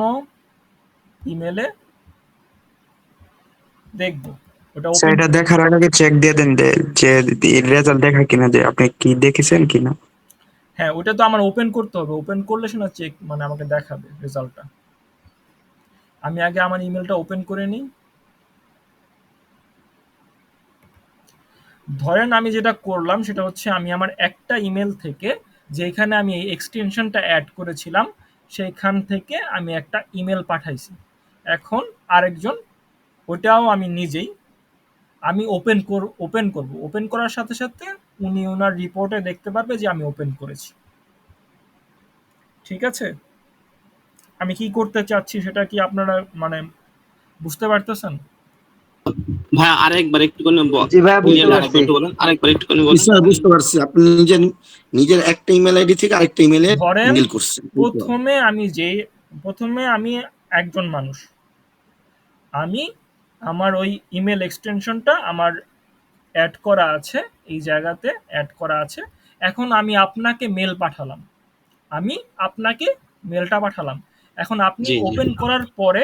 Speaker 2: ইমেলে দেখবো, ওটা ওপেন
Speaker 6: সেটা দেখার আগে চেক দিয়ে দেন যে রেজাল্ট দেখা কিনা, যে আপনি কি দেখেছেন কিনা।
Speaker 2: হ্যাঁ, ওটা তো আমার ওপেন করতে হবে। ওপেন করলে সেটা চেক মানে আমাকে দেখাবে রেজাল্টটা। আমি আগে আমার ইমেলটা ওপেন করে নিই। ধরেন আমি যেটা করলাম সেটা হচ্ছে আমি আমার একটা ইমেল থেকে, যেখানে আমি এই এক্সটেনশনটা অ্যাড করেছিলাম, সেইখান থেকে আমি একটা ইমেল পাঠাইছি। এখন আরেকজন, ওটাও আমি নিজেই আমি ওপেন করব। ওপেন করার সাথে সাথে উনি ওনার রিপোর্টে দেখতে পারবে যে আমি ওপেন করেছি। ঠিক আছে? আমি কি করতে চাচ্ছি সেটা কি আপনারা মানে বুঝতে পারতেছেন?
Speaker 5: ভাই আরেকবার একটুখানি
Speaker 4: জি ভাইয়া, বুঝতে
Speaker 5: ক্লিয়ারলি
Speaker 4: পারছি।
Speaker 5: আরেকবার একটু বলেন, আরেকবার একটুখানি
Speaker 9: জি
Speaker 5: বলেন।
Speaker 9: স্যার, বুঝতে পারছি। আপনি নিজের নিজের একটা ইমেল আইডি থেকে আরেকটা ইমেলে
Speaker 2: ধরেন
Speaker 9: মেল করছেন।
Speaker 2: প্রথমে আমি একজন মানুষ, আমি আমার ওই ইমেল এক্সটেনশনটা আমার অ্যাড করা আছে, এই জায়গাতে অ্যাড করা আছে। এখন আমি আপনাকে মেল পাঠালাম, আমি আপনাকে মেলটা পাঠালাম। এখন আপনি
Speaker 5: জি জি
Speaker 2: ওপেন করার পরে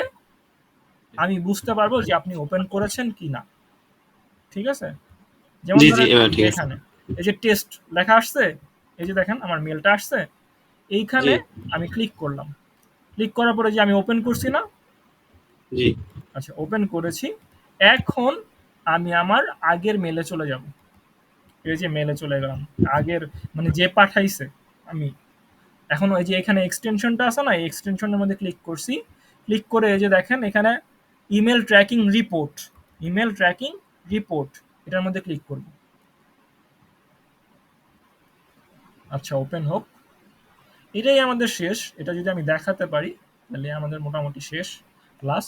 Speaker 2: আমি বুঝতে পারবো যে আপনি ওপেন করেছেন কি না। ঠিক আছে? যেমন
Speaker 5: জি জি,
Speaker 2: ধরেন
Speaker 5: এবার
Speaker 2: এই যে
Speaker 5: ঠিক আছে।
Speaker 2: এখানে এই যে টেস্ট লেখা আসছে, এই যে দেখেন আমার মেলটা আসছে,
Speaker 5: জি
Speaker 2: এইখানে আমি ক্লিক করলাম। ক্লিক করার পরে যে আমি ওপেন করছি না?
Speaker 5: জি
Speaker 2: আচ্ছা, ওপেন করেছি। এখন আমি আমার আগের মেলে চলে যাব। এই যে মেলে চলে গেলাম। আগের মানে যে পাঠাইছে আমি। এখন ওই যে এখানে এক্সটেনশনটা আছে না? এই এক্সটেনশনের মধ্যে ক্লিক করছি। ক্লিক করে এই যে দেখেন এখানে email tracking report, email tracking report, এটার মধ্যে ক্লিক করব। আচ্ছা, ওপেন হোক। এটাই আমাদের শেষ। এটা যদি আমি দেখাতে পারি তাহলে আমাদের মোটামুটি শেষ ক্লাস।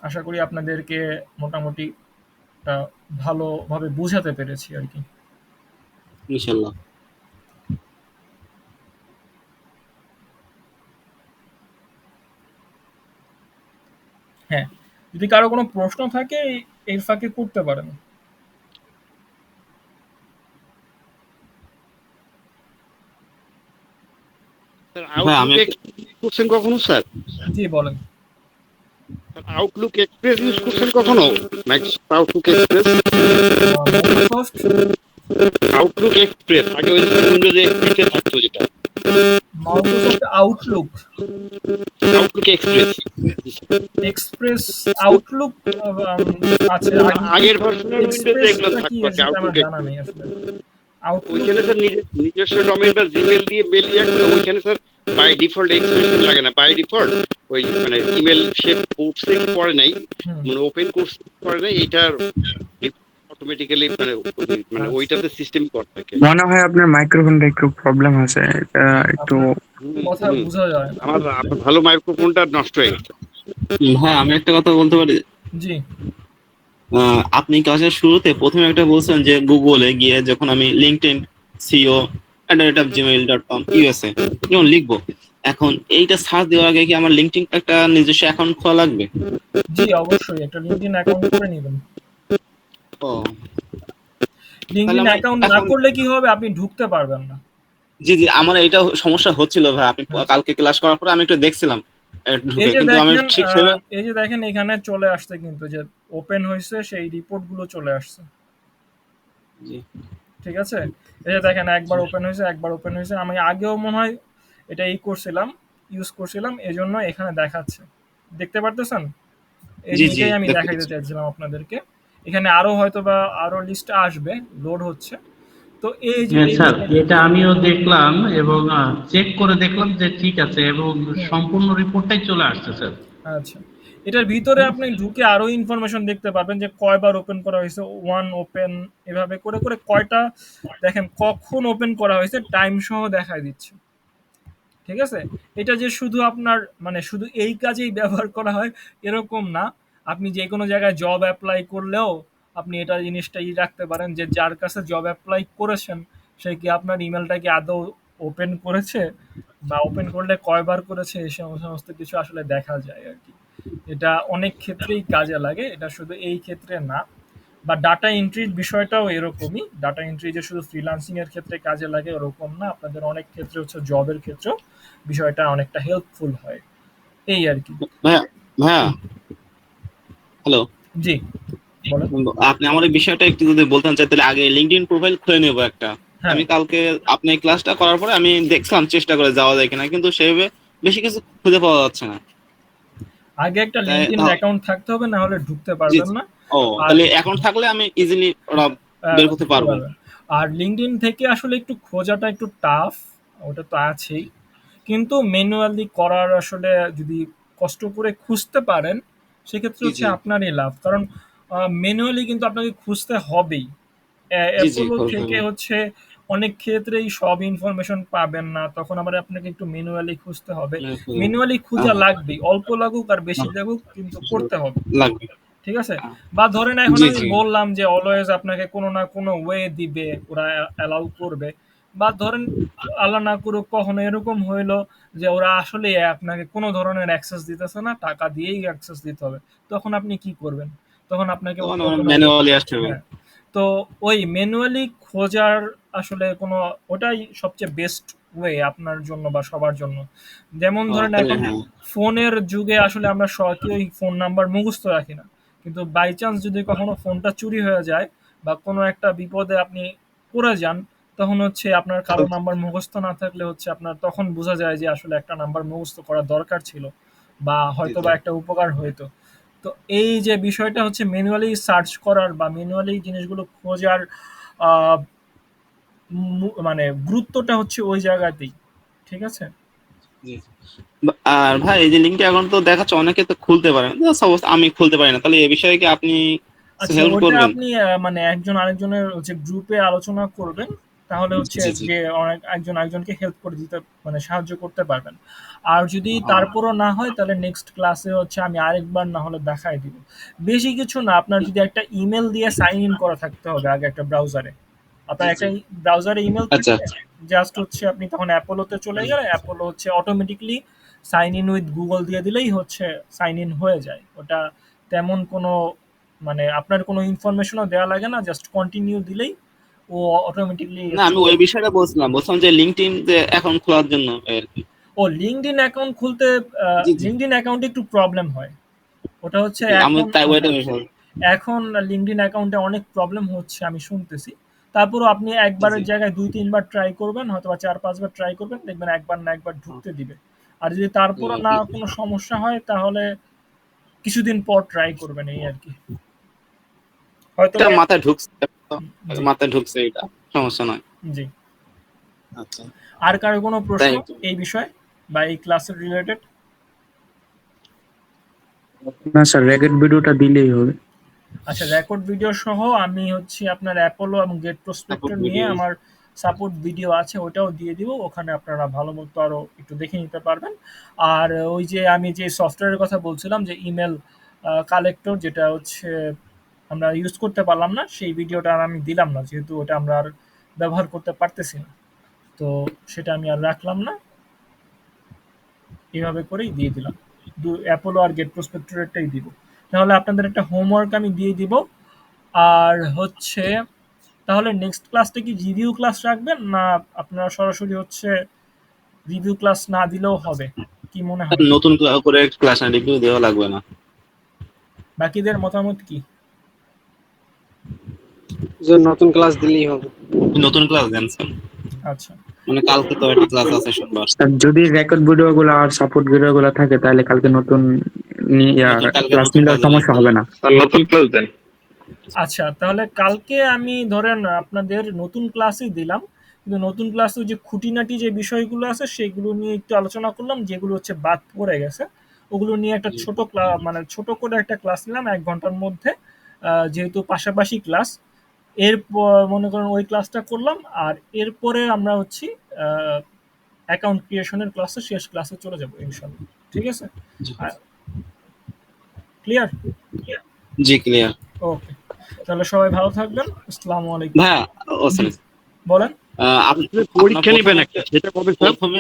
Speaker 2: আশা করি আপনাদেরকে মোটামুটি একটা ভালোভাবে বুঝাতে পেরেছি আর কি।
Speaker 5: ইনশাল্লাহ।
Speaker 2: হ্যাঁ, যদি কারো কোনো প্রশ্ন থাকে এর ফাঁকে করতে পারেন।
Speaker 5: ভাই আমি একটা
Speaker 10: করছেন কখনো স্যার?
Speaker 2: জি বলেন।
Speaker 10: আউটলুক এক্সপ্রেস ইউজ করছেন কখনো? Outlook express,
Speaker 2: Microsoft
Speaker 10: Outlook express আগে ওই উইন্ডোজ এক্সপ্রেসে থাকতো যেটা,
Speaker 2: Outlook,
Speaker 10: Outlook express.
Speaker 2: Express Outlook আছে আগে কি?
Speaker 10: আগের ভার্সনের উইন্ডোজে এগুলো
Speaker 2: এক্সপ্রেসটা কি
Speaker 10: থাকতো আর কি,
Speaker 2: সেটা আমার
Speaker 10: আউটলুক
Speaker 2: জানা নেই আসলে। আউটলুক
Speaker 10: ওইখানে স্যার নিজস্ব ডোমেইন বা জিমেল দিয়ে মেল রাখলে ওইখানে স্যার বাই ডিফল্ট এক্সপ্রেশন লাগে না, বাই ডিফল্ট ওই মানে ইমেল সে উঠছে পড়ে নাই, মানে ওপেন কোর্স করে নাই, এইটার অটোমেটিক্যালি মানে মানে ওইটাতে সিস্টেম করা থাকে।
Speaker 6: মনে হয় আপনার মাইক্রোফোনটা একটু প্রবলেম আছে, এটা একটু।
Speaker 2: আপনার কথা বোঝা যায় না।
Speaker 10: আমার ভালো মাইক্রোফোনটা নষ্ট হয়ে গেছে।
Speaker 5: হ্যাঁ, আমি একটা কথা বলতে পারি।
Speaker 2: জি।
Speaker 5: আপনি ক্লাসের শুরুতে প্রথমে একটা বলছেন যে গুগলে গিয়ে যখন আমি লিঙ্কডইন সিও@gmail.com ইউএসএ যখন লিখবো, এখন এইটা সার্চ দেওয়ার আগে কি আমার লিঙ্কডইন একটা নিজস্ব অ্যাকাউন্ট খোলা লাগবে?
Speaker 2: জি অবশ্যই একটা লিঙ্কডইন অ্যাকাউন্ট করে নেবেন।
Speaker 5: ও, তাহলে
Speaker 2: লিঙ্কডইন
Speaker 5: আমি
Speaker 2: অ্যাকাউন্ট না
Speaker 5: এখন
Speaker 2: করলে কি হবে, আপনি ঢুকতে পারবেন না।
Speaker 5: জি জি, আমার এটা সমস্যা হচ্ছিল ভাই। আপনি কালকে ক্লাস করার পরে আমি একটু দেখছিলাম
Speaker 2: এই
Speaker 5: ঢুকে,
Speaker 2: যে
Speaker 5: কিন্তু আমি
Speaker 2: দেখেন
Speaker 5: ঠিক সেভাবে
Speaker 2: এই যে দেখেন এখানে চলে আসছে কিন্তু যে ওপেন হয়েছে সেই রিপোর্ট গুলো চলে আসছে।
Speaker 5: জি
Speaker 2: ঠিক আছে, এই যে দেখেন একবার ওপেন হয়েছে, একবার ওপেন হয়েছে। আমি আগেও মনে হয় এটা করছিলাম, ইউজ করছিলাম, এই জন্য এখানে দেখাচ্ছে। দেখতে পারতেছেন?
Speaker 5: জি জি,
Speaker 2: এইটাই আমি
Speaker 5: দেখতে
Speaker 2: দেখাইতে
Speaker 5: পাচ্ছি।
Speaker 2: চাইছিলাম আপনাদেরকে। এখানে আরো হয়তো বা আরো লিস্ট আসবে, লোড হচ্ছে। তো এই যে
Speaker 8: হ্যাঁ
Speaker 2: এই
Speaker 8: স্যার,
Speaker 2: বিষয়টা।
Speaker 8: এটা আমিও দেখলাম এবং চেক করে দেখলাম যে ঠিক আছে এবং
Speaker 2: হুম,
Speaker 8: সম্পূর্ণ রিপোর্টটাই চলে আসছে স্যার।
Speaker 2: আচ্ছা। এটার ভিতরে আপনি ঢুকে আরো ইনফরমেশন দেখতে পারবেন যে কয়বার ওপেন করা হয়েছে, ওয়ান ওপেন, এভাবে করে করে কয়টা, দেখেন কখন ওপেন করা হয়েছে টাইম সহ দেখায় দিচ্ছে। ঠিক আছে, এটা যে শুধু আপনার মানে শুধু এই কাজেই ব্যবহার করা হয় এরকম না। আপনি যে কোনো জায়গায় জব অ্যাপ্লাই করলেও আপনি এটা জিনিসটাই রাখতে পারেন যে যার কাছে জব অ্যাপ্লাই করেছেন সে কি আপনার ইমেলটা কি আদৌ ওপেন করেছে, বা ওপেন করলে কয়বার করেছে, এই সমস্ত কিছু আসলে দেখা যায় আর কি। এটা অনেক ক্ষেত্রেই কাজে লাগে, এটা শুধু এই ক্ষেত্রে না। বা ডাটা এন্ট্রির বিষয়টাও এরকমই। ডাটা এন্ট্রি যে শুধু ফ্রিল্যান্সিং এর ক্ষেত্রে কাজে লাগে ওরকম না, আপনাদের অনেক ক্ষেত্রে হচ্ছে জবের ক্ষেত্রেও বিষয়টা অনেকটা হেল্পফুল হয়, এই আর কি।
Speaker 5: ভাইয়া ভাইয়া হ্যালো,
Speaker 2: জি বলেন।
Speaker 5: আপনি আমার এই বিষয়টা একটু যদি বলতেন চাই, তাহলে আগে লিঙ্কডইন প্রোফাইল খুলে নেবো একটা।
Speaker 2: হ্যাঁ,
Speaker 5: আমি কালকে আপনি এই ক্লাসটা করার পরে আমি দেখছিলাম, চেষ্টা করে যাওয়া যায় কিনা, কিন্তু সেভাবে বেশি কিছু খুঁজে পাওয়া যাচ্ছে না।
Speaker 2: আগে একটা
Speaker 5: তাই
Speaker 2: লিঙ্কডইন অ্যাকাউন্ট থাকতে হবে, না হলে ঢুকতে
Speaker 5: জি
Speaker 2: পারবেন
Speaker 5: জি।
Speaker 2: না।
Speaker 5: ও,
Speaker 2: আর
Speaker 5: তাহলে অ্যাকাউন্ট থাকলে আমি ইজিলি ওরা বের করতে
Speaker 2: ঢুকতে
Speaker 5: পারবো।
Speaker 2: পারবেন। আর লিঙ্কডইন থেকে আসলে একটু খোঁজাটা একটু টাফ, ওটা তো আছেই। কিন্তু ম্যানুয়ালি করার আসলে যদি কষ্ট করে খুঁজতে পারেন সেক্ষেত্রে
Speaker 5: জি
Speaker 2: হচ্ছে
Speaker 5: জি
Speaker 2: আপনারই লাভ, কারণ ম্যানুয়ালি কিন্তু আপনাকে খুঁজতে হবেই।
Speaker 5: জি জি,
Speaker 2: অ্যাপোলো থেকে
Speaker 5: হবে।
Speaker 2: হচ্ছে অনেক ক্ষেত্রেই সব ইনফরমেশন পাবেন না, তখন আবার আপনাকে একটু ম্যানুয়ালি খুঁজতে হবে। ম্যানুয়ালি খুঁজা লাগবেই, অল্প লাগুক আর বেশি লাগুক কিন্তু করতে হবে।
Speaker 5: লাগবে।
Speaker 2: ঠিক আছে, বা ধরেন এখন
Speaker 5: জি
Speaker 2: আমি
Speaker 5: জি।
Speaker 2: বললাম যে অলওয়েজ আপনাকে কোনো না কোনো ওয়ে দিবে, ওরা অ্যালাউ করবে। বা ধরেন আল্লাহ না করুক কখনো এরকম হইলো যে ওরা আসলে আপনাকে কোনো ধরনের অ্যাক্সেস দিতেছে না, টাকা দিয়েই অ্যাক্সেস দিতে হবে, তখন আপনি কি করবেন? তখন আপনাকে
Speaker 5: তখন
Speaker 2: অন্য
Speaker 5: আমার
Speaker 2: কোনো
Speaker 5: ম্যানুয়ালি আসতে হবে।
Speaker 2: হ্যাঁ, তো ওই ম্যানুয়ালি খোঁজার আসলে কোনো, ওটাই সবচেয়ে বেস্ট ওয়ে আপনার জন্য বা সবার জন্য। যেমন
Speaker 5: ও,
Speaker 2: ধরেন
Speaker 5: তাহলে
Speaker 2: এখন
Speaker 5: হ্যাঁ।
Speaker 2: ফোনের যুগে আসলে আমরা কেউই ফোন নাম্বার মুখস্থ রাখি না, কিন্তু বাই চান্স যদি কখনো ফোনটা চুরি হয়ে যায় বা কোনো একটা বিপদে আপনি পড়ে যান, তখন হচ্ছে আপনার কারো নাম্বার মুখস্থ না থাকলে হচ্ছে আপনার তখন বোঝা যায় যে আসলে একটা নাম্বার মুখস্থ করা দরকার ছিল, বা
Speaker 5: জি
Speaker 2: হয়তো
Speaker 5: জি।
Speaker 2: বা একটা উপকার হইতো। তো এই যে বিষয়টা হচ্ছে ম্যানুয়ালি সার্চ করার বা ম্যানুয়ালি জিনিসগুলো খোঁজার আহ, মানে গুরুত্বটা হচ্ছে ওই জায়গাতেই। ঠিক আছে।
Speaker 5: জি। আর ভাই, এই যে লিঙ্ক অ্যাকাউন্ট তো দেখাচ্ছে অনেকে তো খুলতে পারে না, সাপোজ আমি খুলতে পারি না, তাহলে এ বিষয়ে কি আপনি
Speaker 2: আচ্ছা,
Speaker 5: হেল্প
Speaker 2: ওটা
Speaker 5: করবেন?
Speaker 2: আপনি মানে একজন আরেকজনের হচ্ছে গ্রুপে আলোচনা করবেন, তাহলে হচ্ছে
Speaker 5: জি জি।
Speaker 2: যে অনেক একজন আরেকজনকে হেল্প করে দিতে মানে সাহায্য করতে পারবেন। আর যদি
Speaker 5: হ্যাঁ।
Speaker 2: তারপরও না হয় তাহলে নেক্সট ক্লাসে হচ্ছে আমি আরেকবার না হলে দেখাই দিব। বেশি কিছু না, আপনার যদি একটা ইমেল দিয়ে সাইন ইন করা থাকতে হবে আগে একটা ব্রাউজারে। আপনার
Speaker 5: জি
Speaker 2: একটা
Speaker 5: জি।
Speaker 2: ব্রাউজারে ইমেল
Speaker 5: আচ্ছা
Speaker 2: থাকলে
Speaker 5: আচ্ছা।
Speaker 2: জাস্ট হচ্ছে আপনি তখন অ্যাপোলোতে চলে গেলে অ্যাপোলো হচ্ছে automatically sign in with Google দিয়ে দিলেই হচ্ছে সাইন ইন হয়ে যায়। ওটা তেমন কোনো মানে আপনার কোনো ইনফরমেশনও দেওয়া লাগে না, জাস্ট কন্টিনিউ দিলেই ও অটোমেটিকলি
Speaker 5: না, আমি
Speaker 2: হচ্ছে।
Speaker 5: ওই বিষয়টা বলছিলাম যে লিঙ্কডইন যে অ্যাকাউন্ট খোলার জন্য আর কি।
Speaker 2: ও লিঙ্কডইন অ্যাকাউন্ট খুলতে
Speaker 5: জি জি।
Speaker 2: লিঙ্কডইন অ্যাকাউন্টে একটু প্রবলেম হয়। ওটা হচ্ছে
Speaker 5: জি, আমি
Speaker 2: এখন
Speaker 5: তাই ওইটা
Speaker 2: হ্যাঁ,
Speaker 5: বিষয়।
Speaker 2: এখন লিঙ্কডইন অ্যাকাউন্টে অনেক প্রবলেম হচ্ছে আমি শুনতেছি। তারপরও আপনি
Speaker 5: জি জি।
Speaker 2: একবারের জায়গায় ২-৩ বার ট্রাই করবেন, হয়তোবা ৪-৫ বার ট্রাই করবেন, দেখবেন একবার না একবার ঢুকতে দিবে। আর যদি তারপরও না কোনো সমস্যা হয় তাহলে কিছুদিন পর ট্রাই করবেন, এই আরকি।
Speaker 5: এটা
Speaker 2: হয়তোবা
Speaker 5: মাথায় ঢুকছে,
Speaker 2: জি,
Speaker 5: মাথায় ঢুকছে, এটা সমস্যা নয়।
Speaker 2: জি।
Speaker 5: আচ্ছা।
Speaker 2: আর কারো কোনো প্রশ্ন
Speaker 5: তাই
Speaker 2: এই বিষয়ে বা এই ক্লাসের রিলেটেড?
Speaker 6: না স্যার, রেকর্ড ভিডিওটা দিলেই হবে।
Speaker 2: আচ্ছা, রেকর্ড ভিডিও সহ আমি হচ্ছে আপনার অ্যাপোলো এবং গেট
Speaker 5: সাপোর্ট
Speaker 2: প্রসপেক্টর নিয়ে
Speaker 5: ভিডিও।
Speaker 2: আমার সাপোর্ট ভিডিও আছে ওটাও দিয়ে দিব, ওখানে আপনারা ভালো মতো আরও একটু দেখে নিতে পারবেন। আর ওই যে আমি যে সফটওয়্যারের কথা বলছিলাম যে ইমেল কালেক্টর, যেটা হচ্ছে আমরা ইউজ করতে পারলাম না, সেই ভিডিওটা আর আমি দিলাম না যেহেতু ওটা আমরা আর ব্যবহার করতে পারতেছি না, তো সেটা আমি আর রাখলাম না। এইভাবে করেই দিয়ে দিলাম। অ্যাপোলো আর গেট প্রসপেক্টরেরটাই দিব। তাহলে আপনাদের একটা হোমওয়ার্ক আমি দিয়ে দিব। আর হচ্ছে তাহলে নেক্সট ক্লাসটা কি রিভিউ ক্লাস রাখবেন, না আপনারা সরাসরি হচ্ছে রিভিউ ক্লাস না দিলেও হবে? কি মনে হয়?
Speaker 5: নতুন করে ক্লাস রিভিউ দেওয়া লাগবে না।
Speaker 2: বাকিদের মতামত কি?
Speaker 1: যে নতুন ক্লাস দিলেই হবে।
Speaker 5: নতুন ক্লাস দেন স্যার।
Speaker 2: আচ্ছা,
Speaker 5: মানে কালকে তো একটা ক্লাস আছে সোমবার।
Speaker 6: আর যদি রেকর্ড ভিডিও গুলো আর সাপোর্ট ভিডিও গুলো থাকে তাহলে কালকে নতুন ক্লাস নিলে সমস্যা হবে না।
Speaker 10: নতুন ক্লাস দেন।
Speaker 2: আচ্ছা তাহলে কালকে আমি ধরেন আপনাদের নতুন ক্লাসই দিলাম, কিন্তু নতুন ক্লাসে যে খুঁটিনাটি যে বিষয়গুলো আছে সেগুলো নিয়ে একটু আলোচনা করলাম, যেগুলো হচ্ছে বাদ পড়ে গেছে ওগুলো নিয়ে একটা ছোট মানে ছোট করে একটা ক্লাস নিলাম 1 ঘন্টার মধ্যে। যেহেতু পাশাপাশি ক্লাস, মনে করেন ওই ক্লাসটা করলাম, আর এরপরে আমরা হচ্ছি অ্যাকাউন্ট ক্রিয়েশনের ক্লাসে শেষ ক্লাসে চলে যাব ইনশাআল্লাহ। ঠিক আছে? ক্লিয়ার?
Speaker 5: জি ক্লিয়ার।
Speaker 2: ওকে, তাহলে সবাই ভালো থাকবেন। আসসালামু আলাইকুম।
Speaker 5: ভাইয়া ও সরি
Speaker 2: বলেন।
Speaker 5: আপনি
Speaker 10: পরীক্ষা নেবেন একটা, সেটা কবে স্যার?
Speaker 5: প্রথমে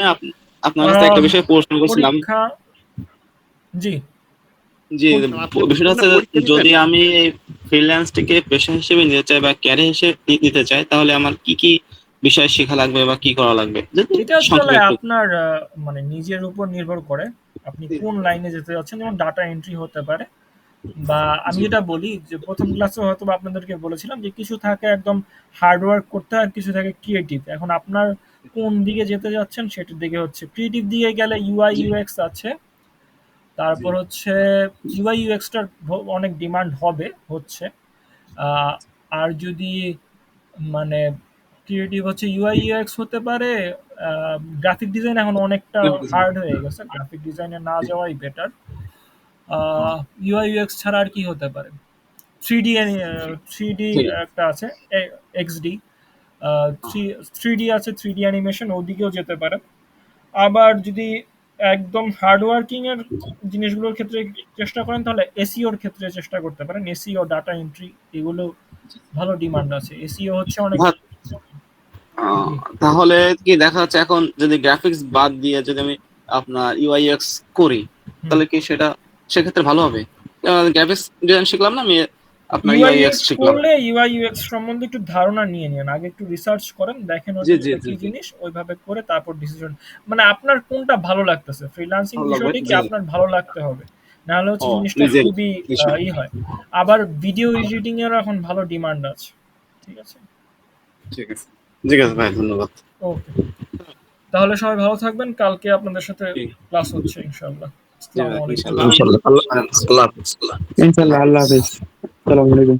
Speaker 5: আপনার কাছে একটা বিষয় প্রশ্ন করছিলাম।
Speaker 2: পরীক্ষা, জি
Speaker 5: জি বিষয়টা হচ্ছে যদি আমি ফ্রিল্যান্সটিকে পেশা হিসেবে নিতে চাই বা ক্যারিয়ার হিসেবে নিতে চাই, তাহলে আমার কি কি বিষয় শেখা লাগবে বা কি করা লাগবে?
Speaker 2: এটা আসলে আপনার মানে নিজের উপর নির্ভর করে আপনি কোন লাইনে যেতে যাচ্ছেন। যেমন ডাটা এন্ট্রি হতে পারে, বা আমি যেটা বলি যে প্রথম ক্লাসে হয়তো আপনাদেরকে বলেছিলাম যে কিছু থাকে একদম হার্ডওয়ার্ক করতে আর কিছু থাকে ক্রিয়েটিভ। এখন আপনার কোন দিকে যেতে যাচ্ছেন সেটার দিকে হচ্ছে ক্রিয়েটিভ দিকে গেলে ইউআই ইউএক্স আছে, তারপর হচ্ছে ইউআই ইউএক্সটার অনেক ডিমান্ড হচ্ছে। আর যদি মানে ক্রিয়েটিভ হচ্ছে ইউআই ইউএক্স হতে পারে। গ্রাফিক ডিজাইন এখন অনেকটা হার্ড হয়ে গেছে, গ্রাফিক ডিজাইনে না যাওয়াই বেটার। ইউআই ইউএক্স ছাড়া আর কি হতে পারে? 3D একটা আছে, এক্সডি 3D আছে, 3D অ্যানিমেশন, ওদিকেও যেতে পারে। আবার যদি একদম হার্ডওয়ার্কিং এর জিনিসগুলোর ক্ষেত্রে চেষ্টা করেন তাহলে এসইওর ক্ষেত্রে চেষ্টা করতে পারেন। এসইও, ডাটা এন্ট্রি, এগুলো ভালো ডিমান্ড আছে। এসইও হচ্ছে অনেক।
Speaker 5: তাহলে কি দেখা যাচ্ছে এখন যদি গ্রাফিক্স বাদ দিয়ে যদি আমি আপনার ইউআইএক্স করি তাহলে কি সেক্ষেত্রে ভালো হবে? গ্রাফিক্স ডিজাইন শিখলাম না, আমি আপনার ইউআইএক্স শিখলাম।
Speaker 2: করলে ইউআই ইউএক্স সম্বন্ধে একটু ধারণা নিয়ে নিন, আগে একটু রিসার্চ করেন, দেখেন হচ্ছে কি জিনিস, ওইভাবে করে তারপর ডিসিশন। মানে আপনার কোনটা ভালো লাগতেছে, ফ্রিল্যান্সিং বিষয়টা কি আপনার ভালো লাগতে হবে, না হলে হচ্ছে জিনিসটা খুবই হয়। আবার ভিডিও এডিটিং এর এখন ভালো ডিমান্ড আছে। ঠিক আছে?
Speaker 5: ঠিক আছে, ঠিক আছে ভাই, ধন্যবাদ।
Speaker 2: ওকে, তাহলে সবাই ভালো থাকবেন। কালকে আপনাদের সাথে ক্লাস হচ্ছে ইনশাআল্লাহ। আসসালামু আলাইকুম।
Speaker 6: ইনশাআল্লাহ। আল্লাহ হাফেজ। আসসালামু আলাইকুম।